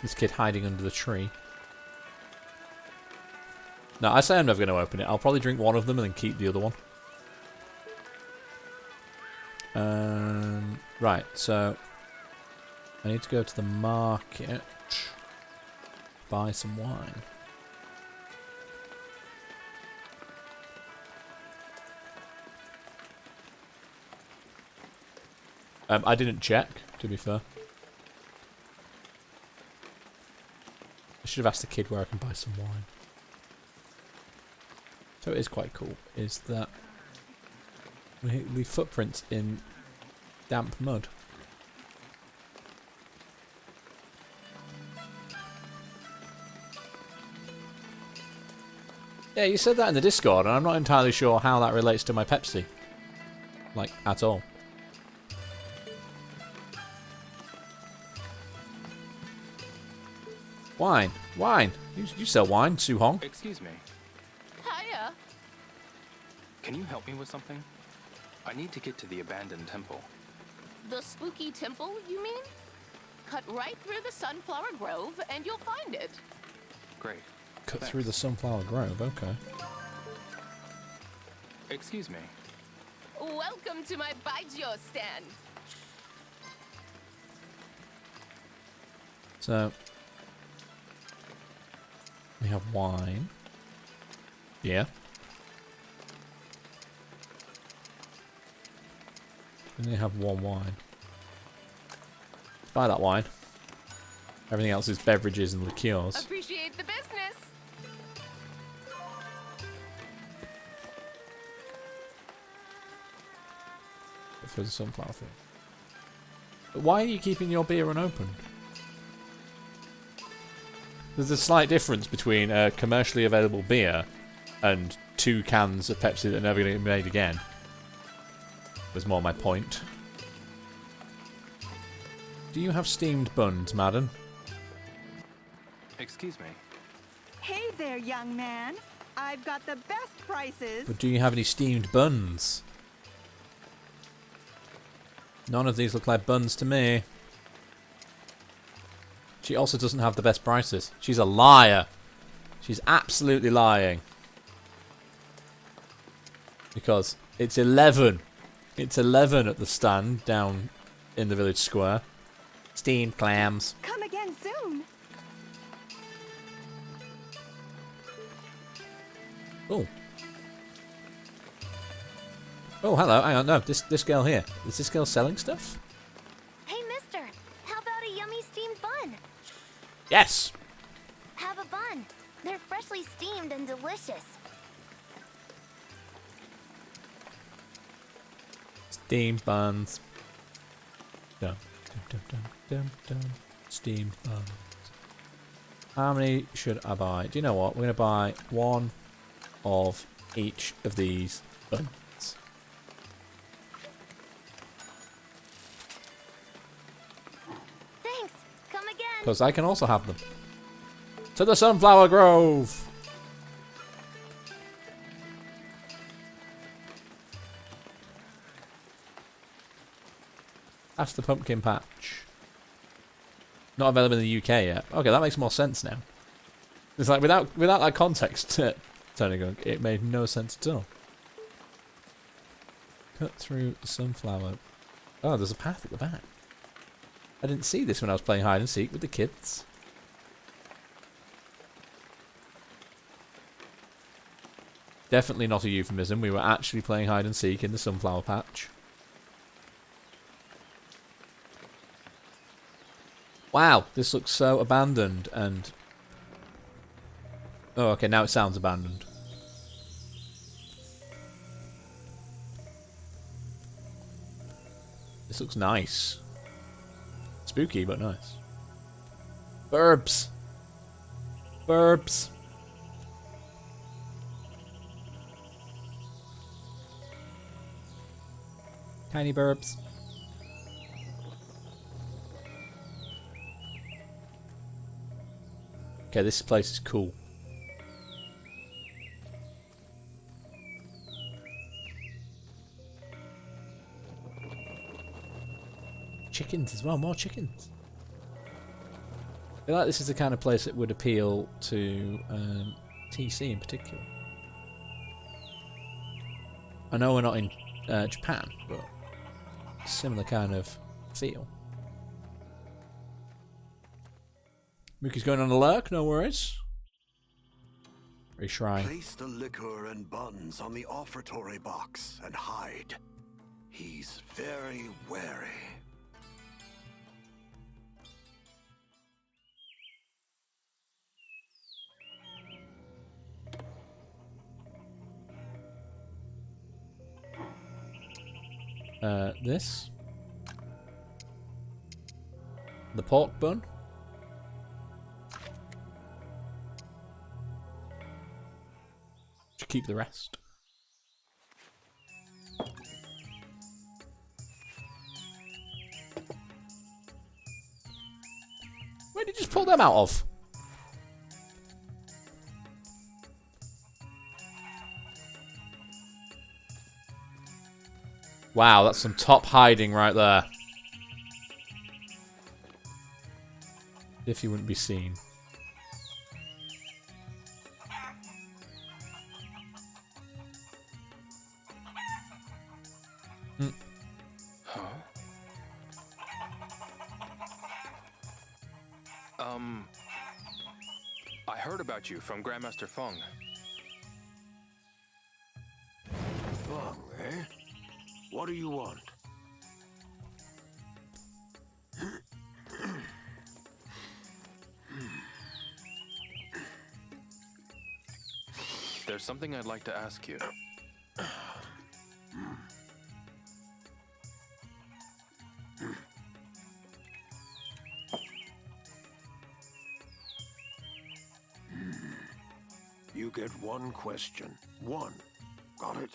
A: This kid hiding under the tree. No, I say I'm never going to open it. I'll probably drink one of them and then keep the other one. Right, so I need to go to the market, buy some wine. I didn't check, to be fair. I should have asked the kid where I can buy some wine. So it is quite cool, is that we leave footprints in damp mud. Yeah, you said that in the Discord, and I'm not entirely sure how that relates to my Pepsi. Like, at all. Wine. Wine. You sell wine, Su Hong.
B: Excuse me.
F: Hiya.
B: Can you help me with something? I need to get to the abandoned temple.
F: The spooky temple, you mean? Cut right through the Sunflower Grove and you'll find it.
B: Great.
A: Cut
B: Thanks.
A: through the Sunflower Grove, okay.
B: Excuse me.
F: Welcome to my Baijiu stand.
A: So, we have wine. Yeah. We only have one wine. Buy that wine. Everything else is beverages and liqueurs.
F: Appreciate the business.
A: For the sunflower field. But why are you keeping your beer unopened? There's a slight difference between a commercially available beer and 2 cans of Pepsi that are never going to get made again. Was more my point. Do you have steamed buns, madam?
B: Excuse me.
N: Hey there, young man. I've got the best prices.
A: But do you have any steamed buns? None of these look like buns to me. She also doesn't have the best prices. She's a liar. She's absolutely lying. Because it's 11. It's 11 at the stand down in the village square. Steamed clams.
N: Come again soon.
A: Oh. Oh, hello. Hang on. No, this girl here. Is this girl selling stuff?
C: Hey, mister, how about a yummy steamed bun?
A: Yes.
C: Have a bun. They're freshly steamed and delicious.
A: Steamed buns. Dum, dum, dum, dum, dum. Steamed buns. How many should I buy? Do you know what? We're going to buy one of each of these buns.
C: Thanks. Come again.
A: Because I can also have them. To the Sunflower Grove! That's the pumpkin patch. Not available in the UK yet. Okay, that makes more sense now. It's like without that context, Tony, it made no sense at all. Cut through the sunflower. Oh, there's a path at the back. I didn't see this when I was playing hide and seek with the kids. Definitely not a euphemism. We were actually playing hide and seek in the sunflower patch. Wow, this looks so abandoned and... Oh, okay, now it sounds abandoned. This looks nice. Spooky, but nice. Burbs! Burbs! Tiny burbs. Okay, this place is cool. Chickens as well, more chickens. I feel like this is the kind of place that would appeal to TC in particular. I know we're not in Japan, but similar kind of feel. Mookie's going on a lurk, no worries. Very shrine.
L: Place the liquor and buns on the offertory box and hide. He's very wary.
A: This. The pork bun. Should keep the rest. Where did you just pull them out of? Wow, that's some top hiding right there. If you wouldn't be seen.
B: Huh? I heard about you from Grandmaster Feng.
D: Feng, eh? What do you want?
B: There's something I'd like to ask you.
D: You get one question. One. Got it?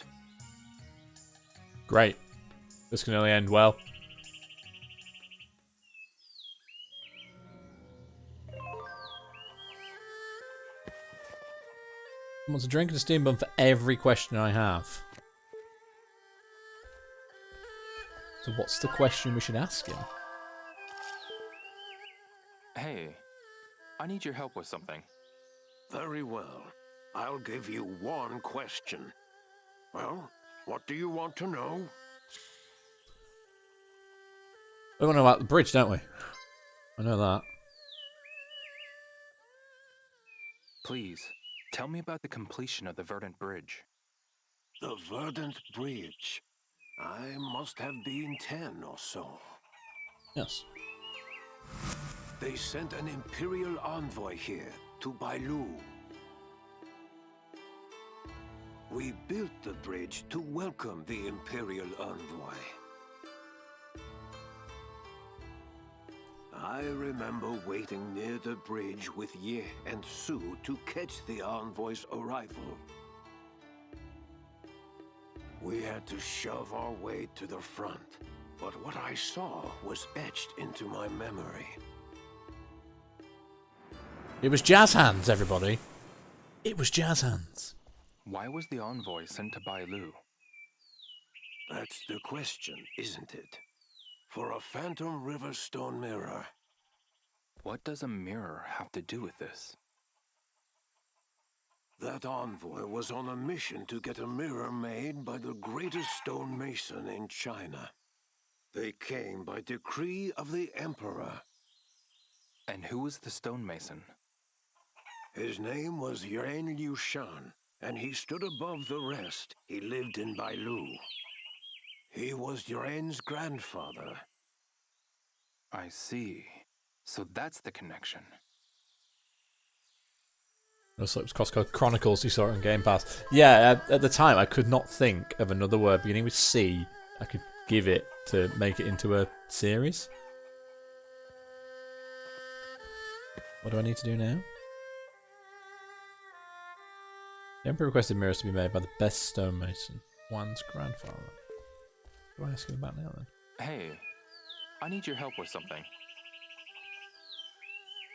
A: Great. This can only end well. Wants a drink and a steam bun for every question I have. So what's the question we should ask him?
B: Hey, I need your help with something.
D: Very well. I'll give you one question. Well, what do you want to know?
A: We want to know about the bridge, don't we? I know that.
B: Please, tell me about the completion of the Verdant Bridge.
D: The Verdant Bridge. I must have been 10 or so.
A: Yes.
D: They sent an Imperial envoy here, to Bailu. We built the bridge to welcome the Imperial envoy. I remember waiting near the bridge with Ye and Su to catch the envoy's arrival. We had to shove our way to the front, but what I saw was etched into my memory.
A: It was Jazz Hands, everybody. It was Jazz Hands.
B: Why was the envoy sent to Bailu?
D: That's the question, isn't it? For a Phantom River stone mirror.
B: What does a mirror have to do with this?
D: That envoy was on a mission to get a mirror made by the greatest stonemason in China. They came by decree of the Emperor.
B: And who was the stonemason?
D: His name was Yuan Liushan, and he stood above the rest. He lived in Bailu. He was Yuan's grandfather.
B: I see. So that's the connection.
A: Also, it was Costco Chronicles. You saw it on Game Pass. Yeah, at the time, I could not think of another word beginning with C I could give it to make it into a series. What do I need to do now? The Emperor requested mirrors to be made by the best stonemason, Juan's grandfather. What do I ask him about now then?
B: Hey, I need your help with something.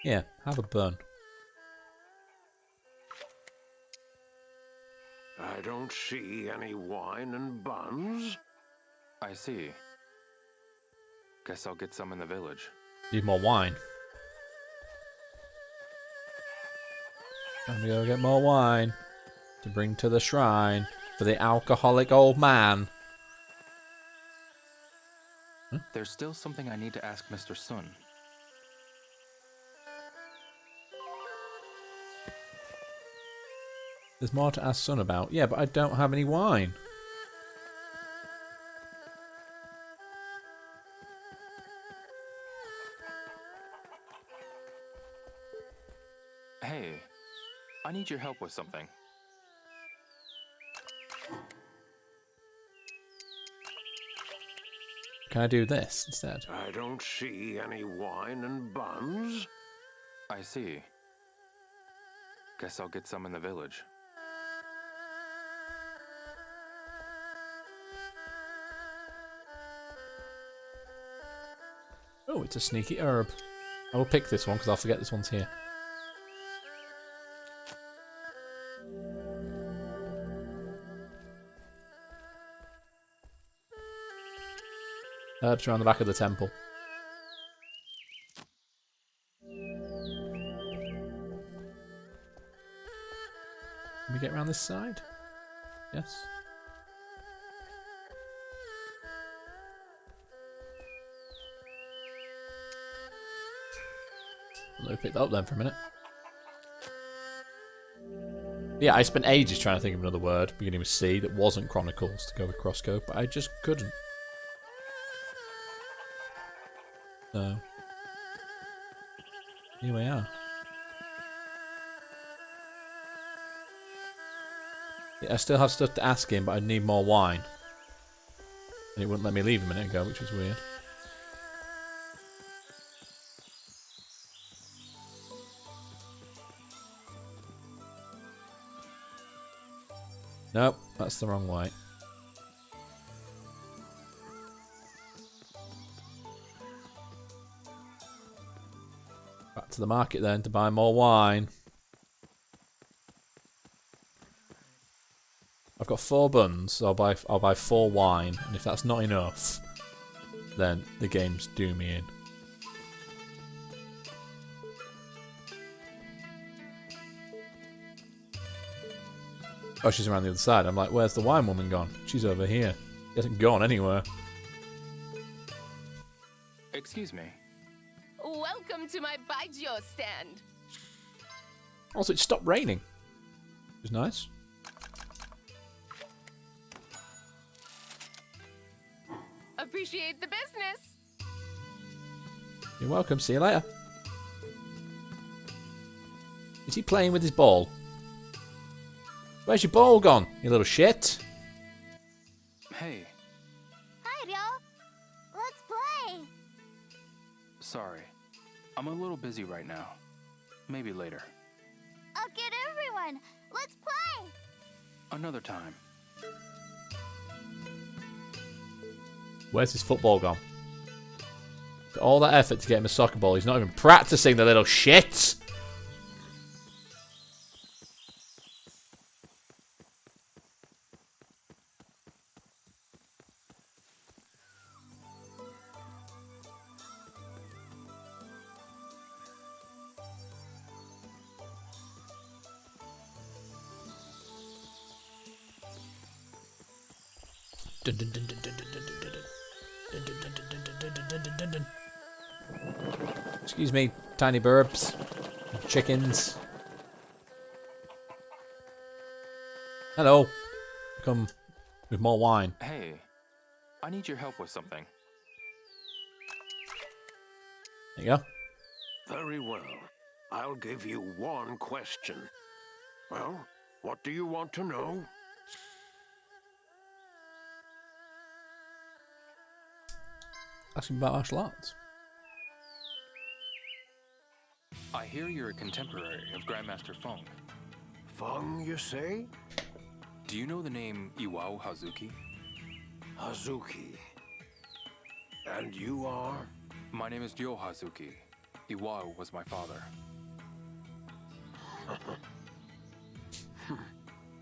A: Yeah, have a burn.
D: I don't see any wine and buns.
B: I see. Guess I'll get some in the village.
A: Need more wine. Time to go get more wine to bring to the shrine for the alcoholic old man.
B: There's still something I need to ask Mr. Sun.
A: There's more to ask Sun about. Yeah, but I don't have any wine.
B: Hey, I need your help with something.
A: Can I do this instead?
D: I don't see any wine and buns.
B: I see. Guess I'll get some in the village.
A: Oh, it's a sneaky herb. I will pick this one because I'll forget this one's here. Herbs around the back of the temple. Can we get around this side? Yes. Let me pick that up then for a minute. Yeah, I spent ages trying to think of another word beginning with C that wasn't Chronicles to go with Crosscode, but I just couldn't. So, here we are. Yeah, I still have stuff to ask him, but I need more wine. And it wouldn't let me leave a minute ago, which was weird. Nope, that's the wrong way. Back to the market then to buy more wine. I've got 4 buns, so I'll buy 4 wine, and if that's not enough, then the game's due me in. Oh, she's around the other side. I'm like, where's the wine woman gone? She's over here. She hasn't gone anywhere.
B: Excuse me.
F: Welcome to my Baijiu stand.
A: Also, it stopped raining. Which is nice.
F: Appreciate the business.
A: You're welcome. See you later. Is he playing with his ball? Where's your ball gone, you little shit?
B: Hey.
C: Hi, Ryo. Let's play.
B: Sorry. I'm a little busy right now. Maybe later.
C: I'll get everyone. Let's play.
B: Another time.
A: Where's his football gone? All that effort to get him a soccer ball. He's not even practicing, the little shit. Excuse me, tiny burbs, chickens. Hello. Come with more wine.
B: Hey, I need your help with something.
A: There you go.
D: Very well. I'll give you one question. Well, what do you want to know?
A: Asking about martial arts.
B: I hear you're a contemporary of Grandmaster Feng.
D: Feng, you say?
B: Do you know the name Iwao Hazuki?
D: Hazuki. And you are?
B: My name is Ryo Hazuki. Iwao was my father.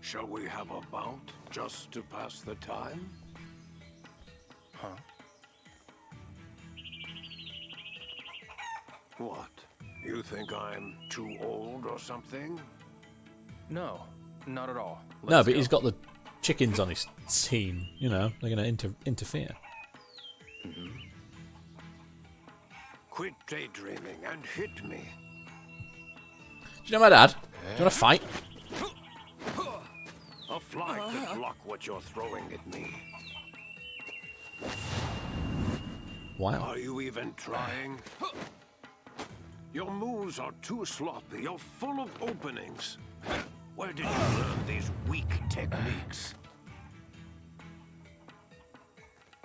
D: Shall we have a bout just to pass the time?
B: Huh?
D: What? You think I'm too old or something?
B: No, not at all.
A: No, but he's got the chickens on his team. You know, they're going to interfere.
D: Quit daydreaming and hit me.
A: Do you know my dad? Do you want to fight?
D: A fly could block what you're throwing at me.
A: Wow.
D: Are you even trying? Your moves are too sloppy. You're full of openings. Where did you learn these weak techniques?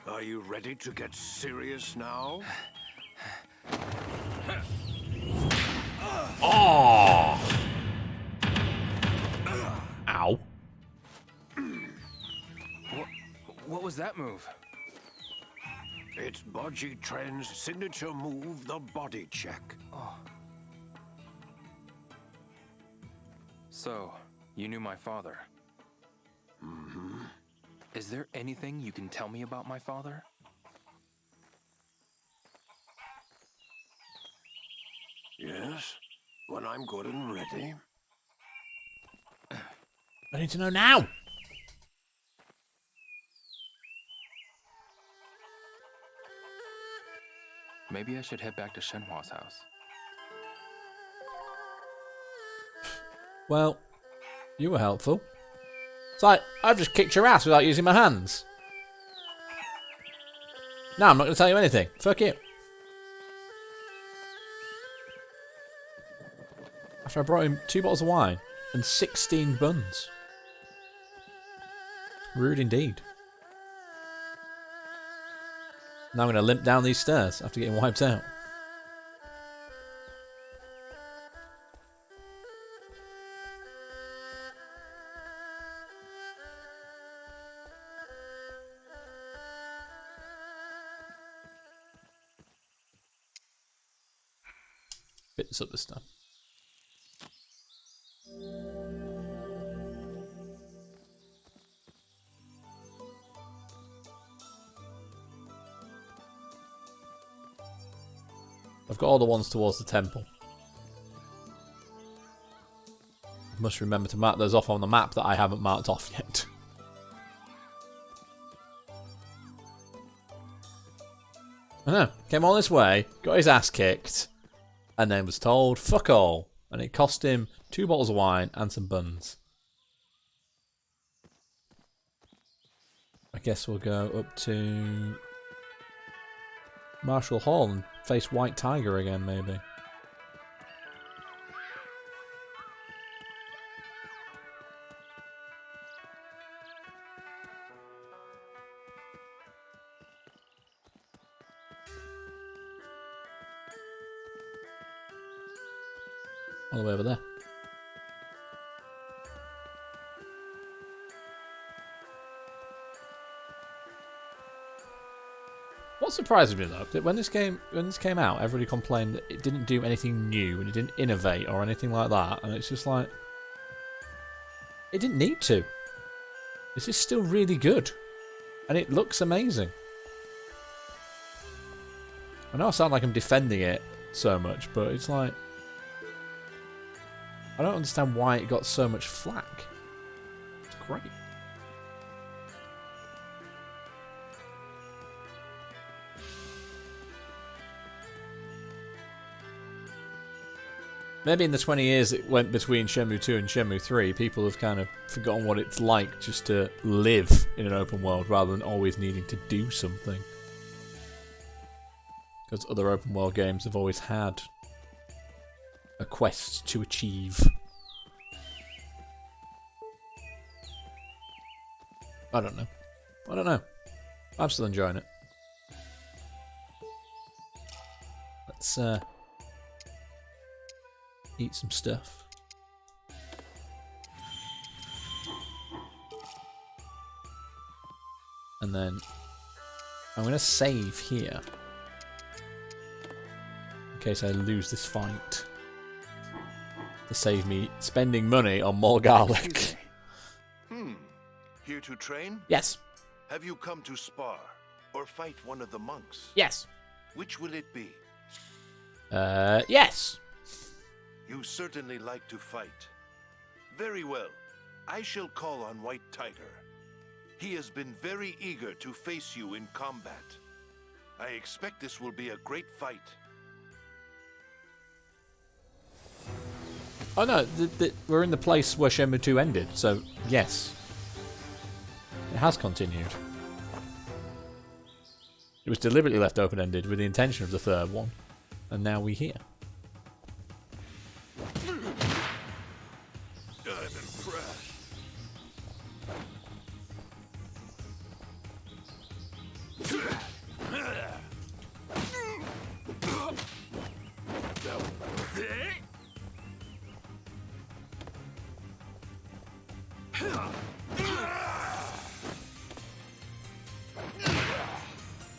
D: Are you ready to get serious now?
A: Oh! Ow.
B: What was that move?
D: It's Budgie Tren's signature move, the body check.
B: Oh. So, you knew my father?
D: Mm-hmm.
B: Is there anything you can tell me about my father?
D: Yes, when I'm good and ready.
A: I need to know now.
B: Maybe I should head back to Shenhua's house.
A: Well, you were helpful. It's like, I've just kicked your ass without using my hands. No, I'm not going to tell you anything. Fuck you. After I brought him 2 bottles of wine and 16 buns. Rude indeed. Now I'm going to limp down these stairs after getting wiped out. Bits up this stuff. I've got all the ones towards the temple. I must remember to mark those off on the map that I haven't marked off yet. I know. Came all this way, got his ass kicked, and then was told, fuck all. And it cost him 2 bottles of wine and some buns. I guess we'll go up to Marshall Hall and face White Tiger again, maybe. All the way over there. What surprises me though, that when this came out, everybody complained that it didn't do anything new and it didn't innovate or anything like that, and it's just like, it didn't need to. This is still really good, and it looks amazing. I know I sound like I'm defending it so much, but it's like, I don't understand why it got so much flack. It's great. Maybe in the 20 years it went between Shenmue 2 and Shenmue 3, people have kind of forgotten what it's like just to live in an open world rather than always needing to do something. Because other open world games have always had a quest to achieve. I don't know. I'm still enjoying it. Let's eat some stuff. And then I'm going to save here. In case I lose this fight. To save me spending money on more garlic.
O: Here to train?
A: Yes.
O: Have you come to spar or fight one of the monks?
A: Yes.
O: Which will it be?
A: Yes.
O: You certainly like to fight. Very well. I shall call on White Tiger. He has been very eager to face you in combat. I expect this will be a great fight.
A: Oh no, we're in the place where Shenmue 2 ended, so yes. It has continued. It was deliberately left open-ended with the intention of the third one, and now we're here.
O: I'm impressed.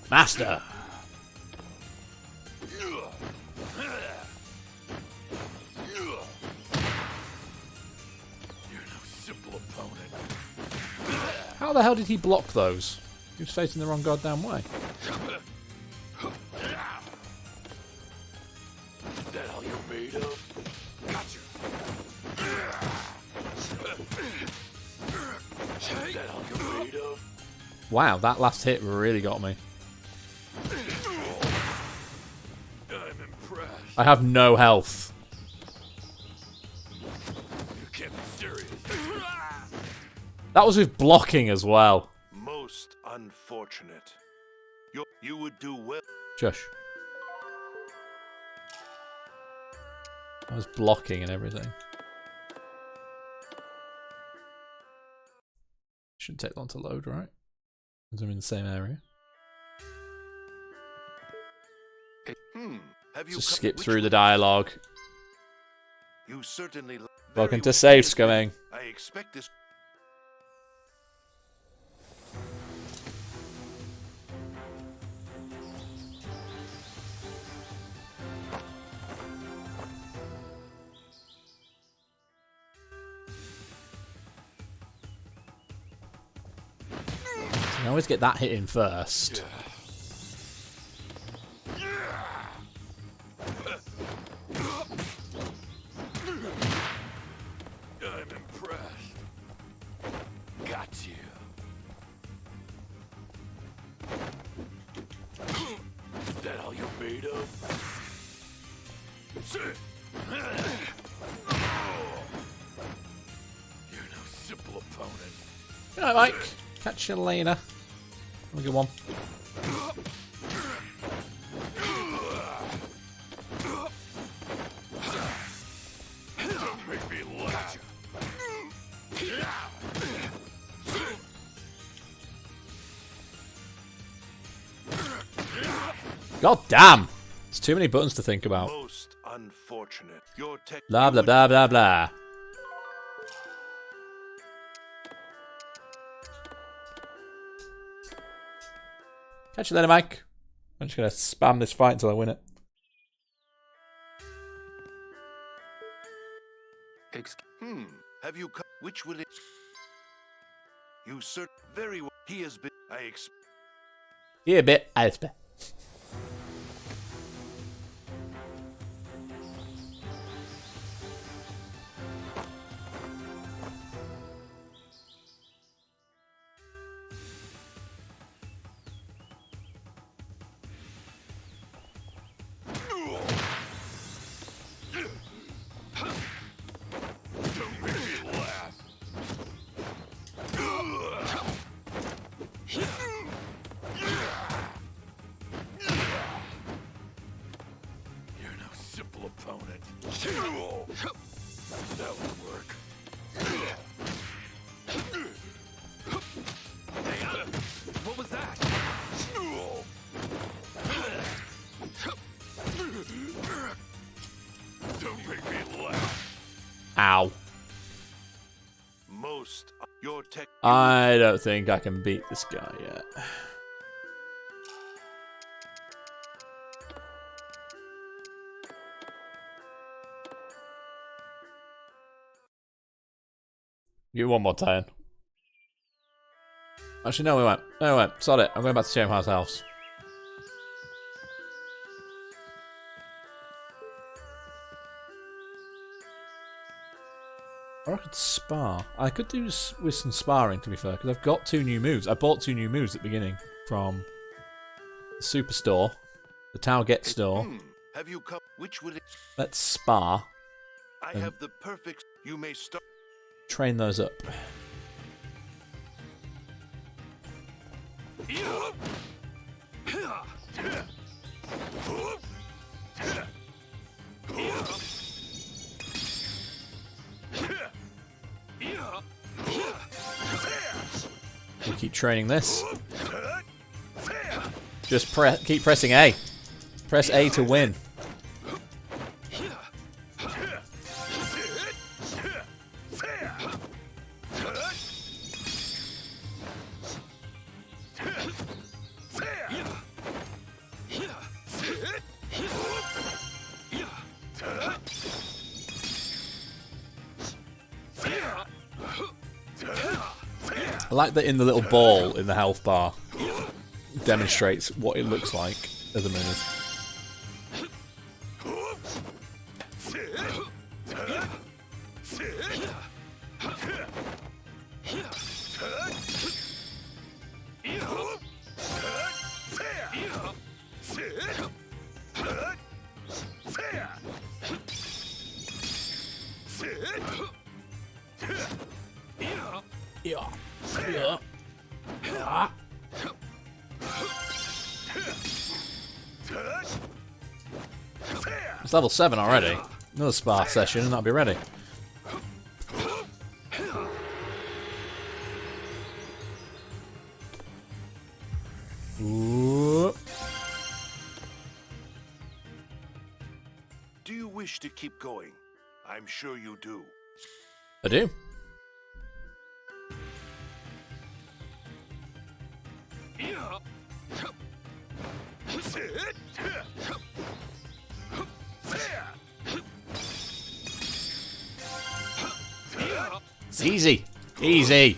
A: Master! How the hell did he block those? He was facing the wrong goddamn way.
D: Is that all you're made of? Gotcha. Is that all you're made of?
A: Wow, that last hit really got me.
D: I'm impressed.
A: I have no health.
D: You can't be serious.
A: That was with blocking as well.
O: Most unfortunate. You would do well.
A: Shush. I was blocking and everything. Shouldn't take long to load, right? Because I'm in the same area.
O: Have you
A: Just
O: come-
A: skip
O: which
A: through the
O: way?
A: dialogue.
O: You certainly.
A: Welcome
O: Very
A: to
O: well.
A: Save Scumming.
O: I expect this.
A: I always get that hit in first.
D: I'm impressed. Got you. Is that all you're made of? You're no simple opponent.
A: Good night, Mike. Catch you later. Have a good one.
D: Don't make me laugh.
A: God damn! It's too many buttons to think about.
O: Most unfortunate. Your tech.
A: Blah blah blah blah blah. Catch you later, Mike. I'm just gonna spam this fight until I win it.
O: Have you come? Which will it? You cert very well. He has been. I expect.
A: Yeah, a bit. I expect.
D: Don't make me laugh. You're no simple opponent. That would work. What was that? Don't make me laugh.
A: Ow.
O: Most your tech.
A: I don't think I can beat this guy yet. Give me one more turn. Actually, no, we won't. No, we won't. Sod it. I'm going back to Shenmue house. Or I could spar. I could do with some sparring, to be fair, because I've got 2 new moves. I bought 2 new moves at the beginning from the Superstore, the Tao Get store.
O: Have you come? Which will it?
A: Let's spar.
O: I have the perfect. You may start.
A: Train those up. We keep training this. Just keep pressing A. Press A to win. I like that in the little ball in the health bar demonstrates what it looks like as a move. It's level 7 already. Another spar session and that'll be ready. Ooh.
O: Do you wish to keep going? I'm sure you do.
A: I do. It's easy. Easy.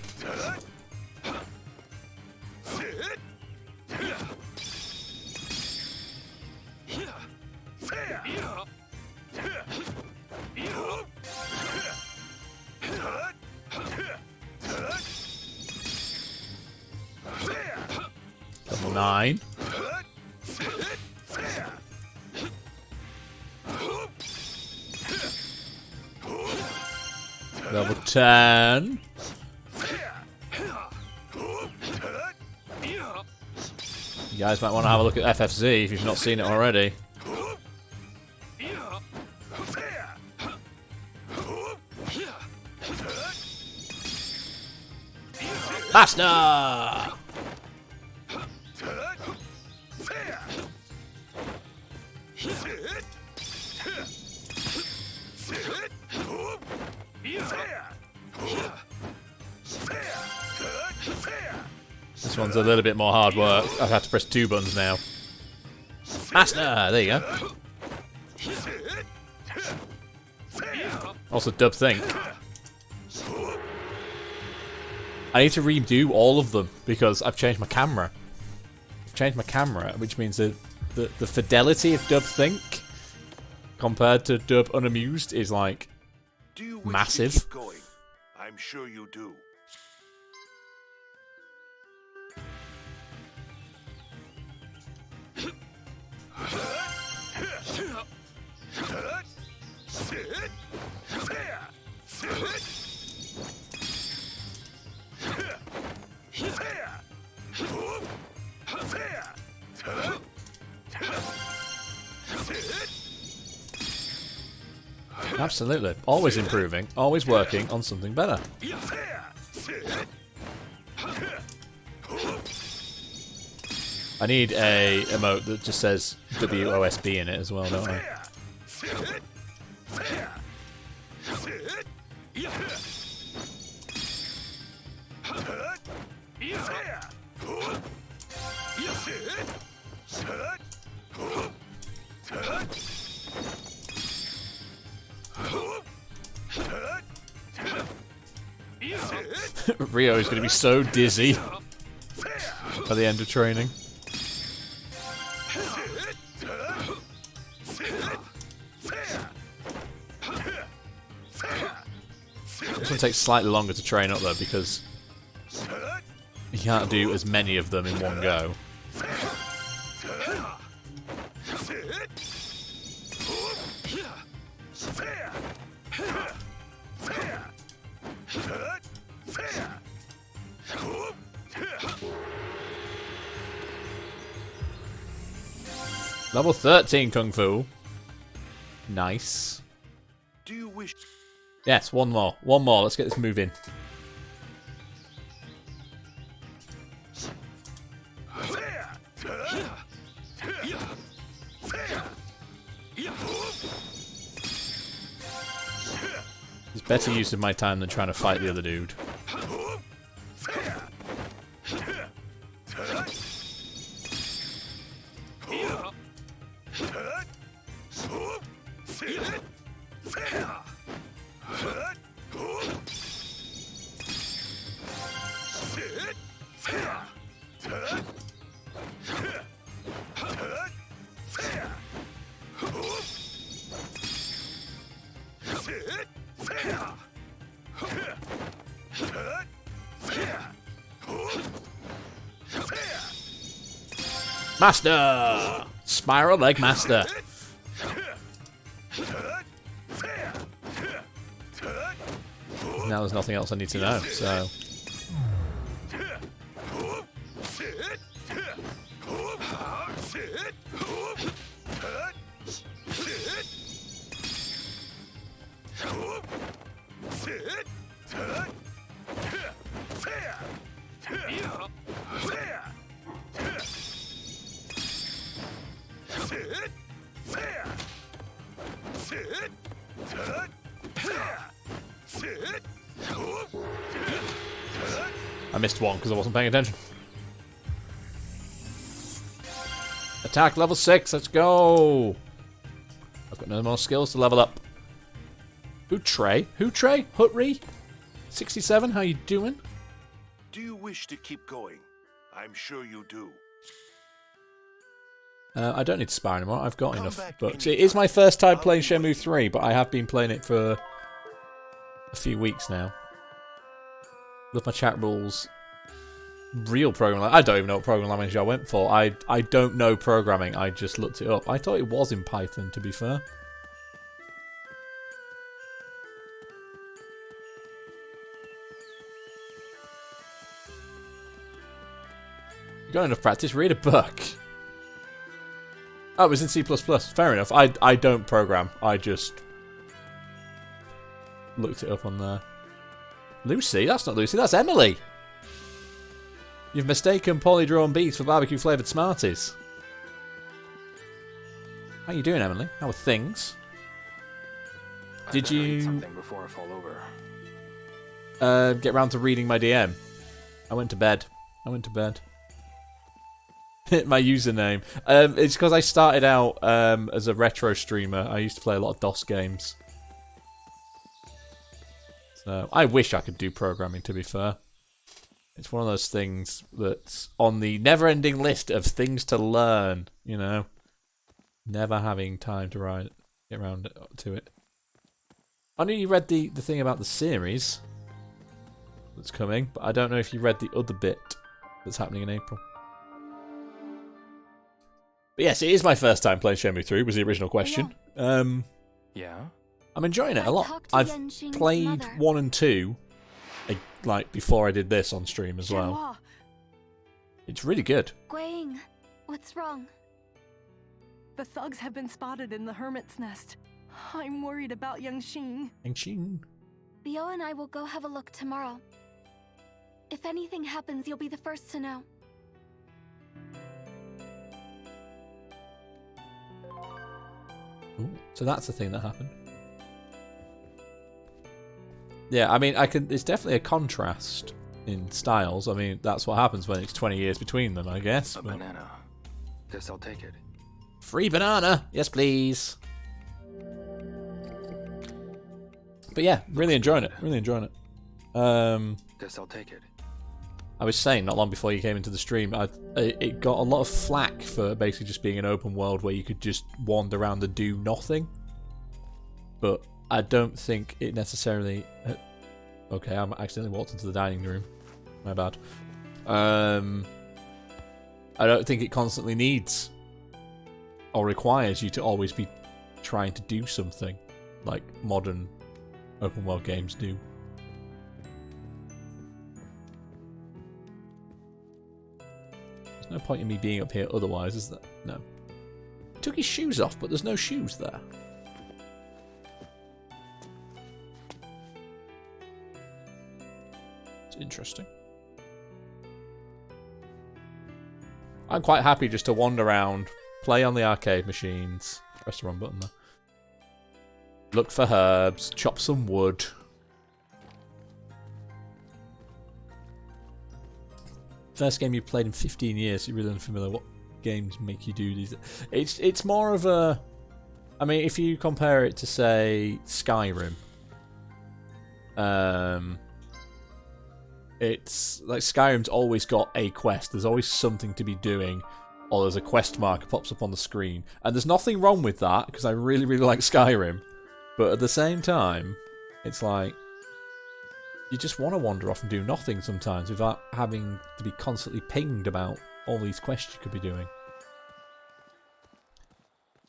A: Level 9. Level 10. You guys might want to have a look at FFZ if you've not seen it already. Master! This one's a little bit more hard work. I've had to press 2 buttons now. Master! There you go. Also, dub think. I need to redo all of them because I've changed my camera. I've changed my camera, which means that the fidelity of dub think compared to dub unamused is like massive.
O: Keep going? I'm sure you do.
A: Absolutely. Always improving, always working on something better. I need a emote that just says WOSB in it as well, don't I? Rio is going to be so dizzy by the end of training. Next one takes slightly longer to train up though because you can't do as many of them in one go. Level 13 Kung Fu. Nice.
O: Do you wish?
A: Yes, one more. One more. Let's get this moving. It's better use of my time than trying to fight the other dude. Master! Spiral Leg Master. Now there's nothing else I need to know, so... I missed one because I wasn't paying attention. Attack level 6, let's go! I've got no more skills to level up. Hootre? Hootre? Hutri? 67, how you doing?
O: Do you wish to keep going? I'm sure you do.
A: I don't need to spar anymore, I've got enough books. It is my first time playing Shenmue 3, but I have been playing it for a few weeks now. With my chat rules. Real programming. I don't even know what programming language I went for. I don't know programming. I just looked it up. I thought it was in Python, to be fair. You got enough practice? Read a book. Oh, it was in C++. Fair enough. I don't program. I just looked it up on there. Lucy? That's not Lucy. That's Emily. You've mistaken poly-drawn beads for barbecue-flavoured Smarties. How you doing, Emily? How are things? Did you
B: read something before I fall over?
A: Get round to reading my DM? I went to bed. My username. It's because I started out as a retro streamer. I used to play a lot of DOS games. So I wish I could do programming, to be fair. It's one of those things that's on the never-ending list of things to learn, you know. Never having time to get around to it. I know you read the thing about the series that's coming, but I don't know if you read the other bit that's happening in April. But yes, it is my first time playing Shenmue 3, was the original question.
B: Yeah?
A: I'm enjoying it a lot. I've played 1 and 2, like, before I did this on stream as well. It's really good.
M: Guiying, what's wrong?
P: The thugs have been spotted in the Hermit's Nest. I'm worried about young Xing.
M: Leo and I will go have a look tomorrow. If anything happens, you'll be the first to know.
A: Ooh, so that's the thing that happened. Yeah, I mean, there's definitely a contrast in styles. I mean, that's what happens when it's 20 years between them, I guess.
B: A banana. Guess I'll take it.
A: Free banana! Yes, please. But yeah, really enjoying it.
B: Guess I'll take it.
A: I was saying not long before you came into the stream, it got a lot of flack for basically just being an open world where you could just wander around and do nothing. But I don't think it necessarily Okay, I accidentally walked into the dining room. My bad. I don't think it constantly needs or requires you to always be trying to do something like modern open world games do. There's no point in me being up here otherwise, is there? No. He took his shoes off, but there's no shoes there. It's interesting. I'm quite happy just to wander around, play on the arcade machines. Press the wrong button there. Look for herbs, chop some wood. First game you've played in 15 years, you're really unfamiliar. What games make you do these? It's more of a... I mean, if you compare it to, say, Skyrim. It's like Skyrim's always got a quest. There's always something to be doing, or there's a quest marker pops up on the screen. And there's nothing wrong with that, because I really, really like Skyrim. But at the same time, it's like, you just want to wander off and do nothing sometimes without having to be constantly pinged about all these quests you could be doing.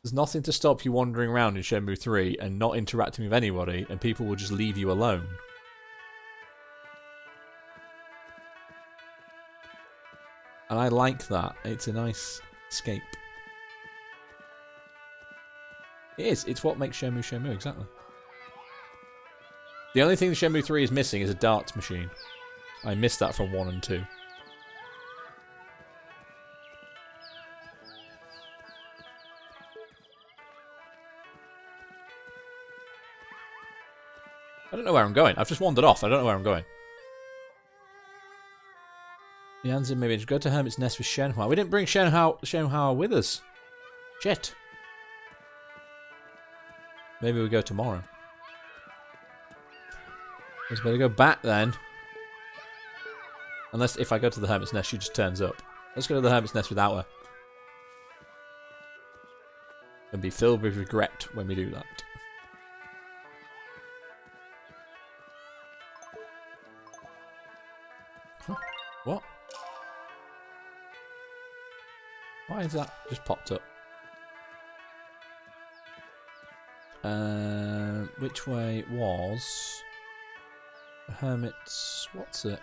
A: There's nothing to stop you wandering around in Shenmue 3 and not interacting with anybody, and people will just leave you alone. And I like that. It's a nice escape. It is. It's what makes Shenmue Shenmue, exactly. The only thing Shenmue 3 is missing is a darts machine. I missed that from 1 and 2. I don't know where I'm going. I've just wandered off. I don't know where I'm going. The answer maybe just go to Hermit's Nest with Shenhua. We didn't bring Shenhua with us. Shit. Maybe we go tomorrow. Let's better go back then. Unless if I go to the Hermit's Nest, she just turns up. Let's go to the Hermit's Nest without her. And be filled with regret when we do that. Huh? What? Why is that just popped up? Which way was Hermit's? What's it?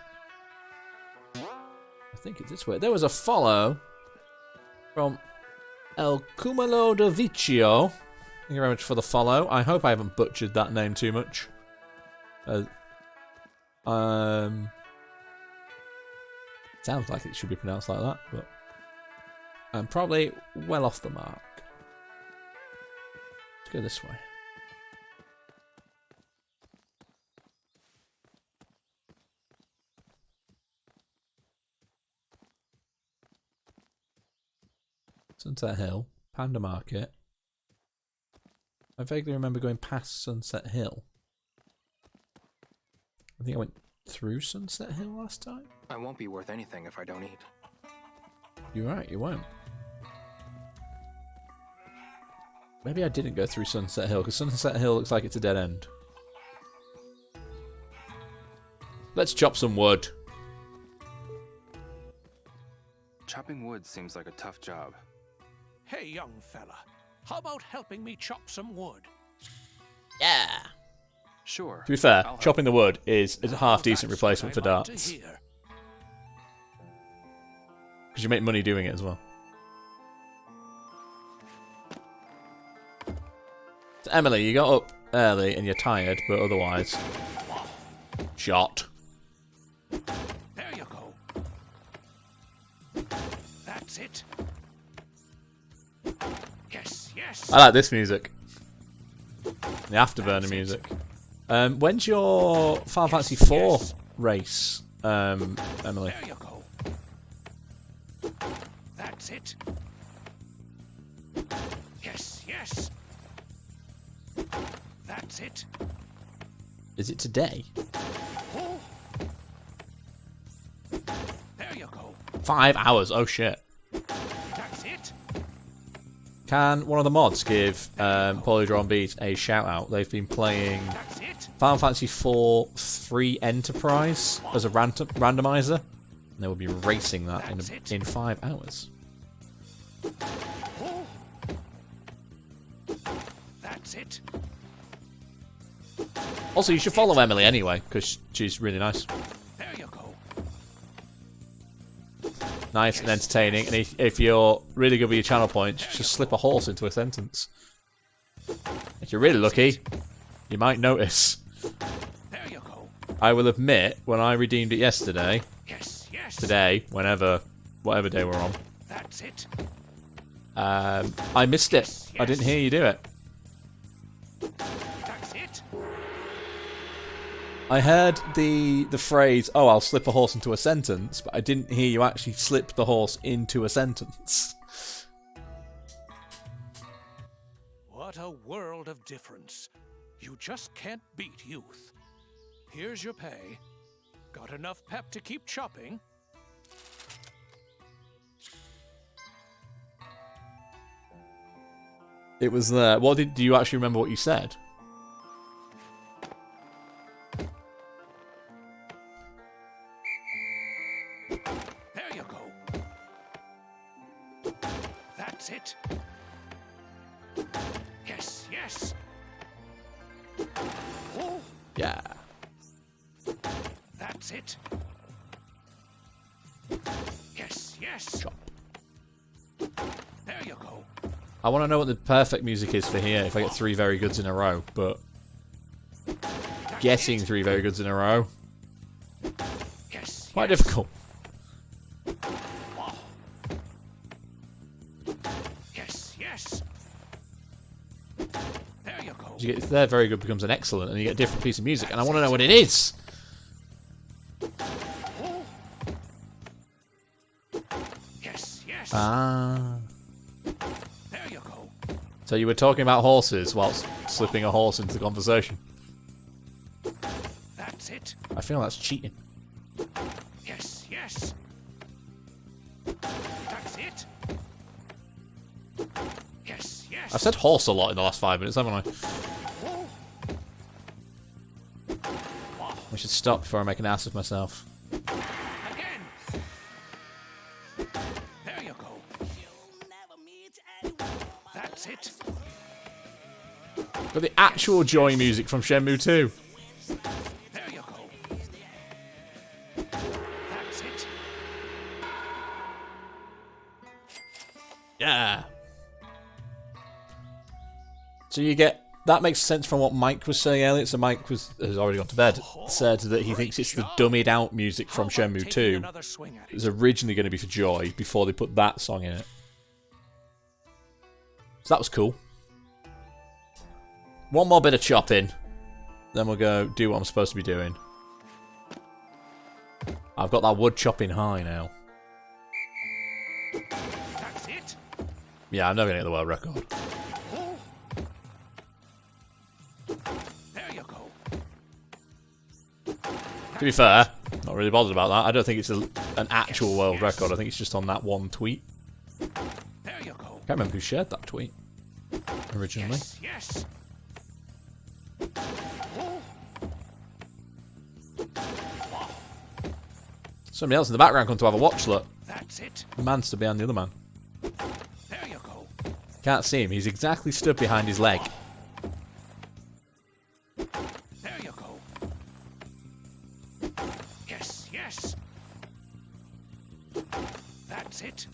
A: I think it's this way. There was a follow from El Cumulo de Vicio. Thank you very much for the follow. I hope I haven't butchered that name too much. Sounds like it should be pronounced like that, but I'm probably well off the mark. Let's go this way. Sunset Hill, Panda Market. I vaguely remember going past Sunset Hill. I think I went through Sunset Hill last time.
B: I won't be worth anything if I don't eat.
A: You're right, you won't. Maybe I didn't go through Sunset Hill, because Sunset Hill looks like it's a dead end. Let's chop some wood.
B: Chopping wood seems like a tough job.
D: Hey, young fella. How about helping me chop some wood?
A: Yeah.
B: Sure.
A: To be fair, chopping the wood is a half-decent replacement for darts. Because you make money doing it as well. So Emily, you got up early and you're tired, but otherwise... Shot.
D: There you go. That's it. Yes, yes.
A: I like this music. The Afterburner music. When's your Final Fantasy IV race, Emily?
D: There you go. That's it. Yes, yes. That's it.
A: Is it today?
D: Oh. There you go.
A: 5 hours, oh shit.
D: That's it.
A: Can one of the mods give Polydrawn Beat a shout out? They've been playing Final Fantasy IV 3 Enterprise as a randomizer, and they will be racing that in 5 hours.
D: That's it.
A: Also, you should follow Emily anyway, because she's really nice.
D: There you go.
A: Nice and entertaining, and if you're really good with your channel points, just slip a horse into a sentence. If you're really lucky, you might notice.
D: There you go.
A: I will admit, when I redeemed it yesterday,
D: Yes.
A: today, whatever day we're on,
D: That's it.
A: I missed it. I didn't hear you do it.
D: That's it.
A: I heard the phrase, "Oh, I'll slip a horse into a sentence," but I didn't hear you actually slip the horse into a sentence.
D: What a world of difference. You just can't beat youth. Here's your pay. Got enough pep to keep chopping?
A: It was there. Do you actually remember what you said?
D: There you go. That's it. Yes. Oh.
A: Yeah.
D: That's it. Yes.
A: Chop.
D: There you go.
A: I want to know what the perfect music is for here if I get 3 very goods in a row, but getting 3 very goods in a row, quite difficult.
D: Yes. There you go.
A: You get there, very good becomes an excellent, and you get a different piece of music, and I want to know what it is.
D: Yes.
A: Ah.
D: There you go.
A: So you were talking about horses whilst slipping a horse into the conversation.
D: That's it.
A: I feel that's cheating.
D: Yes. That's it. Yes.
A: I've said horse a lot in the last 5 minutes, haven't I? I should stop before I make an ass of myself.
D: Again. There you go. That's it.
A: Got the actual joy music from Shenmue 2.
D: There you go. That's it.
A: Yeah. So you get... That makes sense from what Mike was saying earlier. So Mike has already gone to bed. Said that he thinks it's the dummied out music from Shenmue 2. It was originally going to be for Joy before they put that song in it. So that was cool. One more bit of chopping. Then we'll go do what I'm supposed to be doing. I've got that wood chopping high now.
D: That's it.
A: Yeah, I'm never going to get the world record.
D: There you go.
A: To be fair, not really bothered about that. I don't think it's an actual world record. I think it's just on that one tweet.
D: There you go.
A: Can't remember who shared that tweet originally.
D: Yes.
A: Somebody else in the background come to have a watch look.
D: That's it.
A: The man stood behind the other man.
D: There you go.
A: Can't see him. He's exactly stood behind his leg.
D: There you go. Yes. That's it.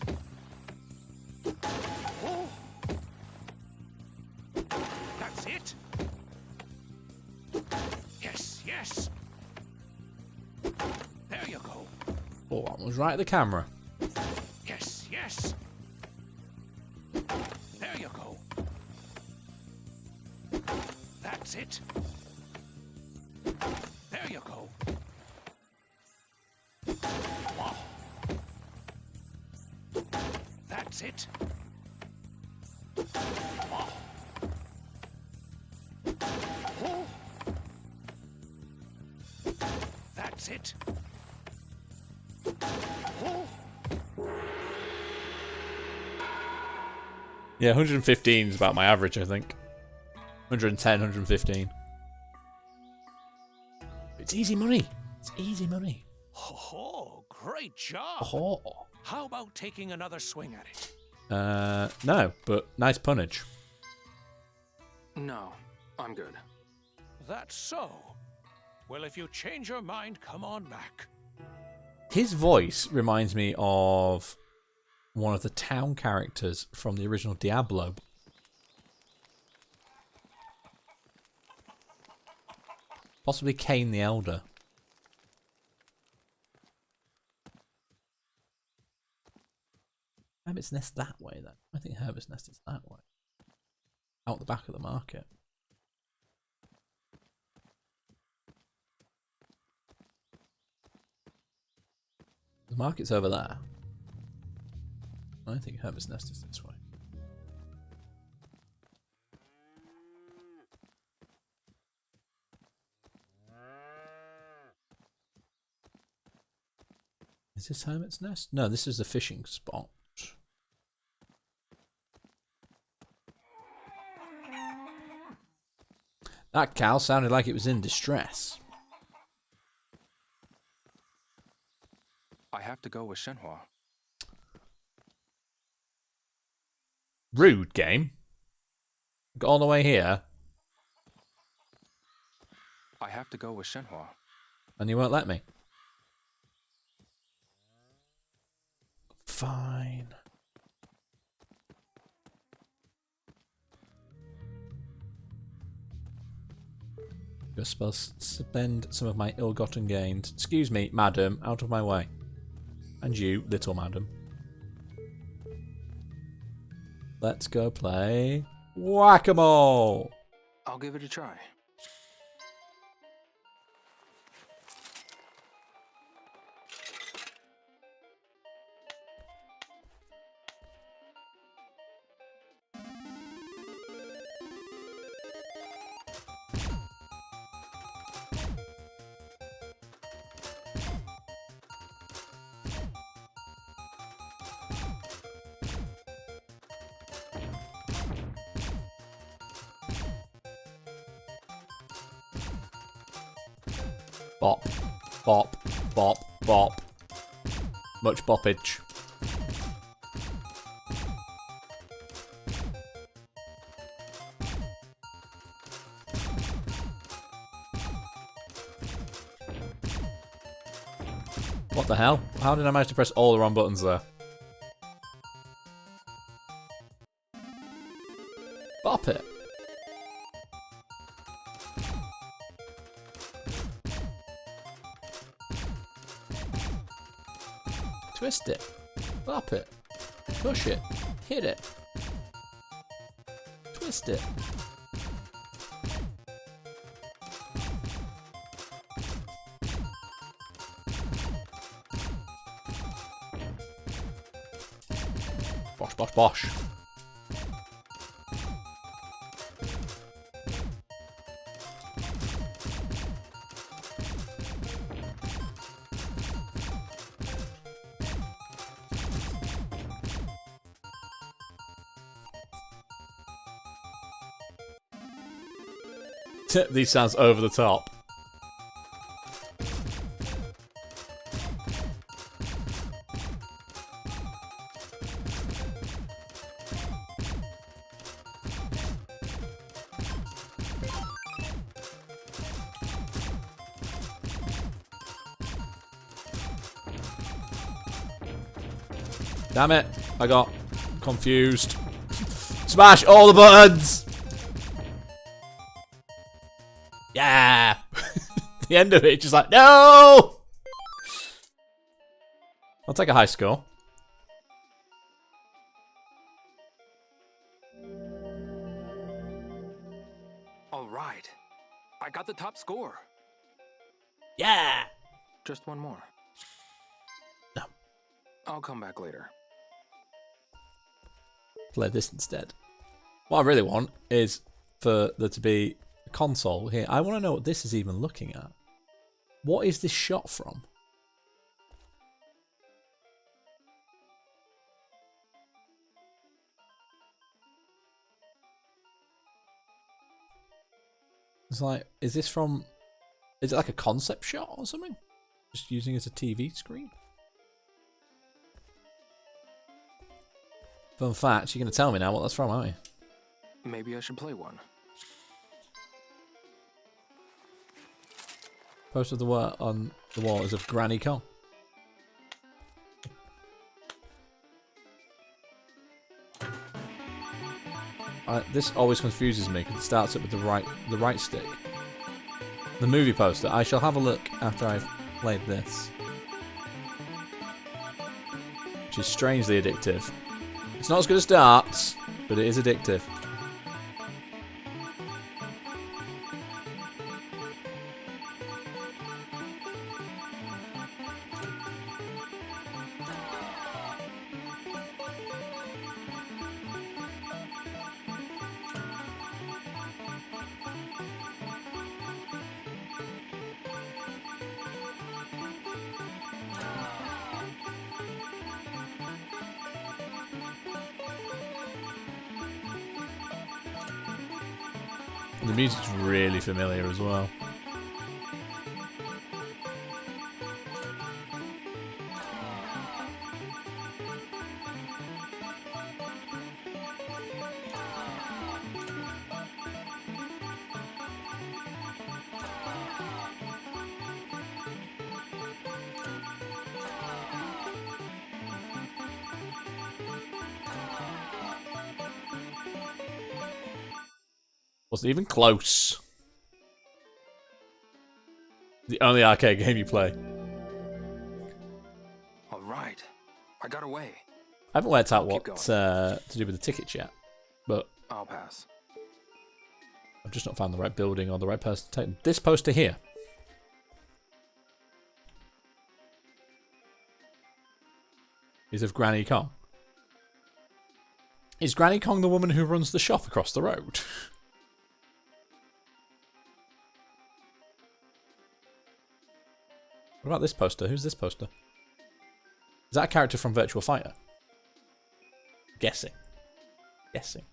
D: Oh. That's it. Yes. There you go.
A: Oh, that was right at the camera.
D: Yes. There you go. That's it. There you go. That's it. Oh. That's it. Oh.
A: Yeah, 115 is about my average, I think. 110, 115. It's easy money. It's easy money.
Q: Oh, great job.
A: Oh.
Q: How about taking another swing at it?
A: No, but nice punnage.
B: No, I'm good.
Q: That's so. Well, if you change your mind, come on back.
A: His voice reminds me of one of the town characters from the original Diablo. Possibly Cain the Elder. Hermit's Nest that way then. I think Hermit's Nest is that way. Out the back of the market. The market's over there. I think Hermit's Nest is this way. Is this Hermit's Nest? No, this is the fishing spot. That cow sounded like it was in distress.
B: I have to go with Shenhua.
A: Rude game. Got all the way here.
B: I have to go with Shenhua.
A: And you won't let me. Fine. You're supposed to spend some of my ill-gotten gains. Excuse me, madam, out of my way. And you, little madam. Let's go play Whack-A-Mole!
B: I'll give it a try.
A: Bop, bop, bop, bop. Much boppage. What the hell? How did I manage to press all the wrong buttons there? Bop it. Twist it. Bop it. Push it. Hit it. Twist it. Bosh, bosh, bosh. These sounds over the top. Damn it, I got confused. Smash all the buttons! Yeah! The end of it, just like, no! I'll take a high score.
B: All right. I got the top score.
A: Yeah!
B: Just one more.
A: No.
B: I'll come back later.
A: Play this instead. What I really want is for there to be a console here. I want to know what this is even looking at. What is this shot from? It's like, is this from Is it like a concept shot or something? Just using it as a TV screen? Fun fact, you're going to tell me now what that's from, aren't you?
B: Maybe I should play one.
A: Poster of the wall on the wall is of Granny Kong. This always confuses me because it starts up with the right stick. The movie poster. I shall have a look after I've played this. Which is strangely addictive. It's not as good as darts, but it is addictive. The music's really familiar as well. Wasn't even close. The only arcade game you play.
B: Alright. I got away.
A: I haven't worked out what to do with the tickets yet, but
B: I'll pass.
A: I've just not found the right building or the right person to take them. This poster here is of Granny Kong. Is Granny Kong the woman who runs the shop across the road? What about this poster? Who's this poster? Is that a character from Virtua Fighter? Guessing. Guessing.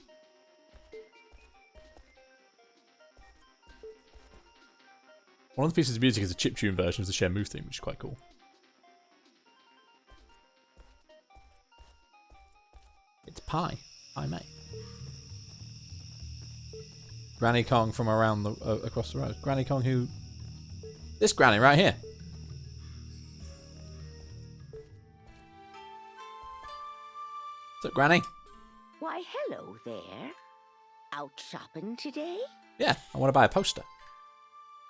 A: One of the pieces of music is a chiptune version of the Shenmue theme, which is quite cool. It's Pie. Pie May. Granny Kong from around the across the road. Granny Kong who... This Granny right here. What's up, Granny?
R: Why, hello there. Out shopping today?
A: Yeah, I want to buy a poster.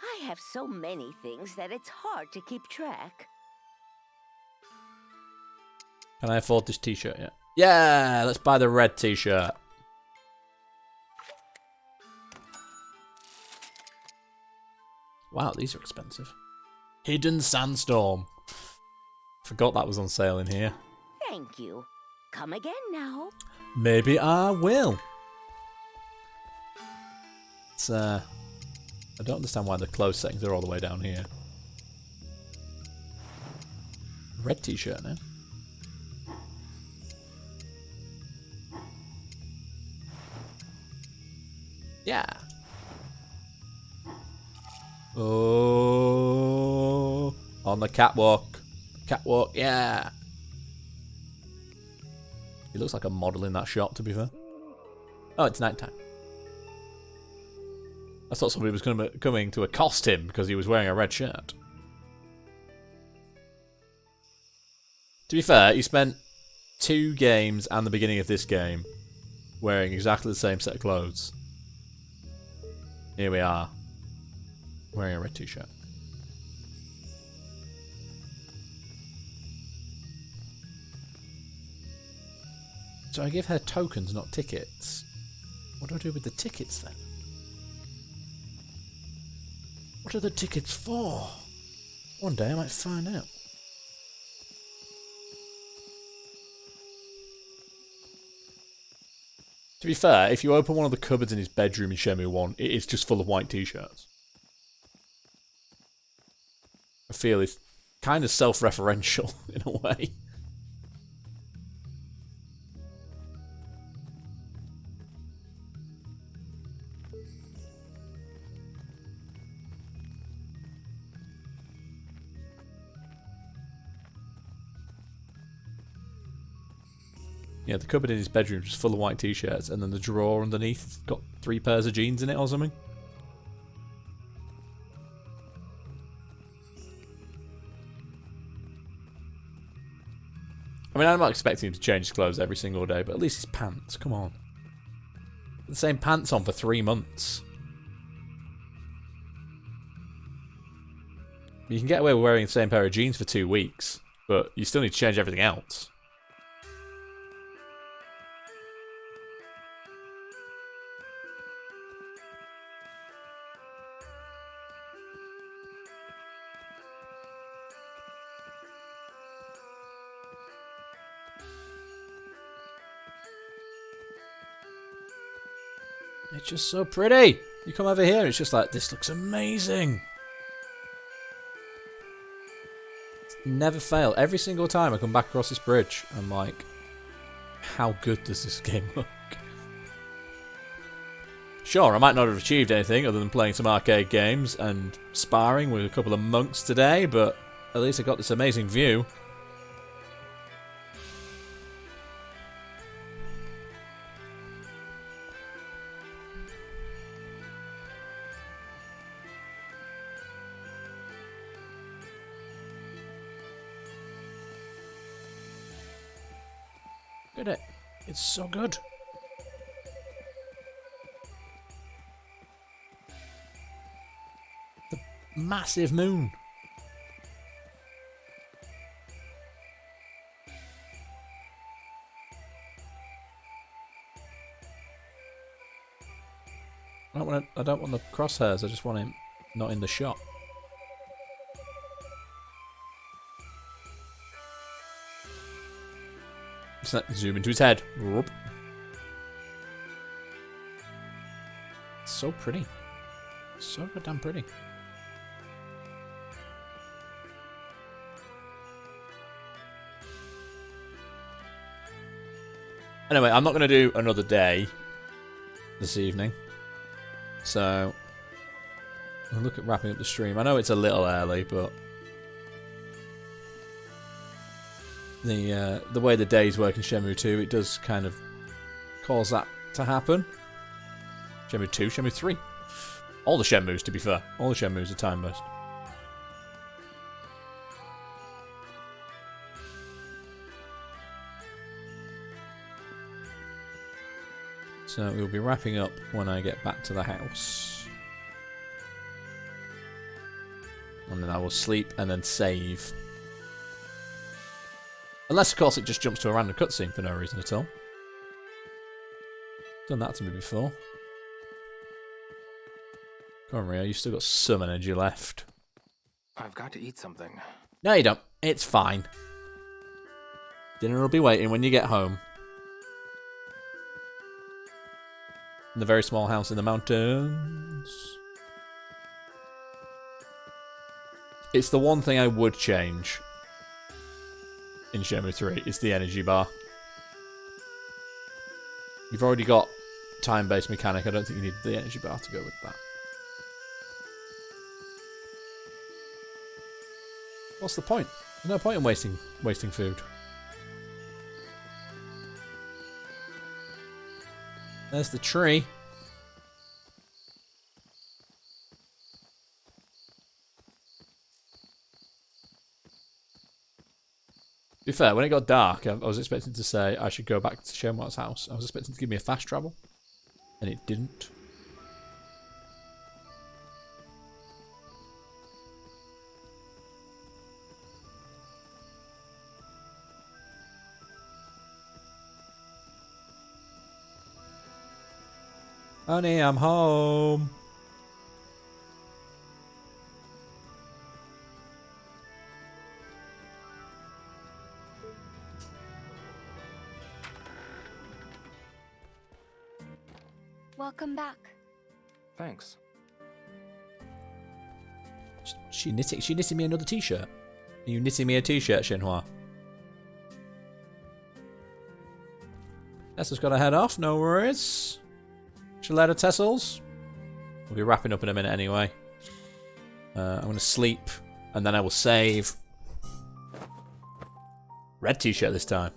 R: I have so many things that it's hard to keep track.
A: Can I afford this t-shirt yet? Yeah, let's buy the red t-shirt. Wow, these are expensive. Hidden Sandstorm. Forgot that was on sale in here.
R: Thank you. Come again now.
A: Maybe I will. It's I don't understand why the close settings are all the way down here. Red t-shirt now. Yeah. Oh, on the catwalk. Catwalk, yeah. He looks like a model in that shot, to be fair. Oh, it's nighttime. I thought somebody was coming to accost him because he was wearing a red shirt. To be fair, he spent 2 games and the beginning of this game wearing exactly the same set of clothes. Here we are, wearing a red t-shirt. So I give her tokens, not tickets. What do I do with the tickets then? What are the tickets for? One day I might find out. To be fair, if you open one of the cupboards in his bedroom in Shenmue 1, it is just full of white t-shirts. I feel it's kind of self-referential in a way. Yeah, the cupboard in his bedroom is full of white t-shirts, and then the drawer underneath got 3 pairs of jeans in it or something. I mean, I'm not expecting him to change his clothes every single day, but at least his pants, come on. The same pants on for 3 months. You can get away with wearing the same pair of jeans for 2 weeks, but you still need to change everything else. It's just so pretty. You come over here, it's just like, this looks amazing. Never fail. Every single time I come back across this bridge, I'm like, how good does this game look? Sure, I might not have achieved anything other than playing some arcade games and sparring with a couple of monks today, but at least I got this amazing view. Look at it. It's so good. The massive moon. I don't want the crosshairs, I just want him not in the shot. Zoom into his head. Whoop. So pretty. So goddamn pretty. Anyway, I'm not going to do another day this evening. So, we'll look at wrapping up the stream. I know it's a little early, but the way the days work in Shenmue 2, it does kind of cause that to happen. Shenmue 2, Shenmue 3. All the Shenmues, to be fair. All the Shenmues are time-based. So we'll be wrapping up when I get back to the house. And then I will sleep and then save. Unless, of course, it just jumps to a random cutscene for no reason at all. Done that to me before. Come on, Rio, you've still got some energy left.
B: I've got to eat something.
A: No, you don't. It's fine. Dinner will be waiting when you get home. In the very small house in the mountains. It's the one thing I would change in Shenmue 3. It's the energy bar. You've already got time-based mechanic. I don't think you need the energy bar to go with that. What's the point? There's no point in wasting food. There's the tree. To be fair, when it got dark, I was expecting to say I should go back to Shenmue's house. I was expecting to give me a fast travel, and it didn't. Honey, I'm home.
M: Welcome back.
B: Thanks.
A: She knitting me another t-shirt. Are you knitting me a t-shirt, Shenhua? Tessa's got to head off, no worries. Shaletta Tessels. We'll be wrapping up in a minute anyway. I'm going to sleep, and then I will save. Red t-shirt this time.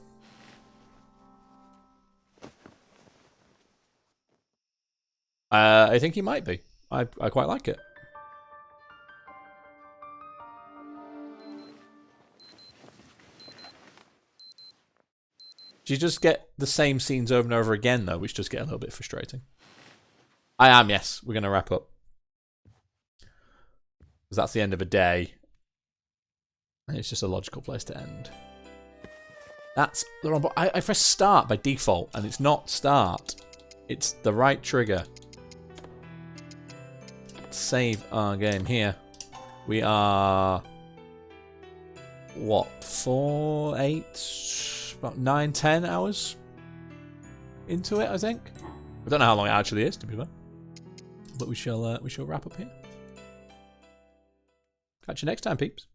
A: I think he might be. I quite like it. Do you just get the same scenes over and over again, though, which just get a little bit frustrating? I am, yes. We're going to wrap up. Because that's the end of a day. And it's just a logical place to end. That's the wrong button. I press start by default, and it's not start. It's the right trigger. Let's save our game here. We are... what? 4, 8... about 9, 10 hours into it, I think. I don't know how long it actually is, to be fair. But we shall wrap up here. Catch you next time, peeps.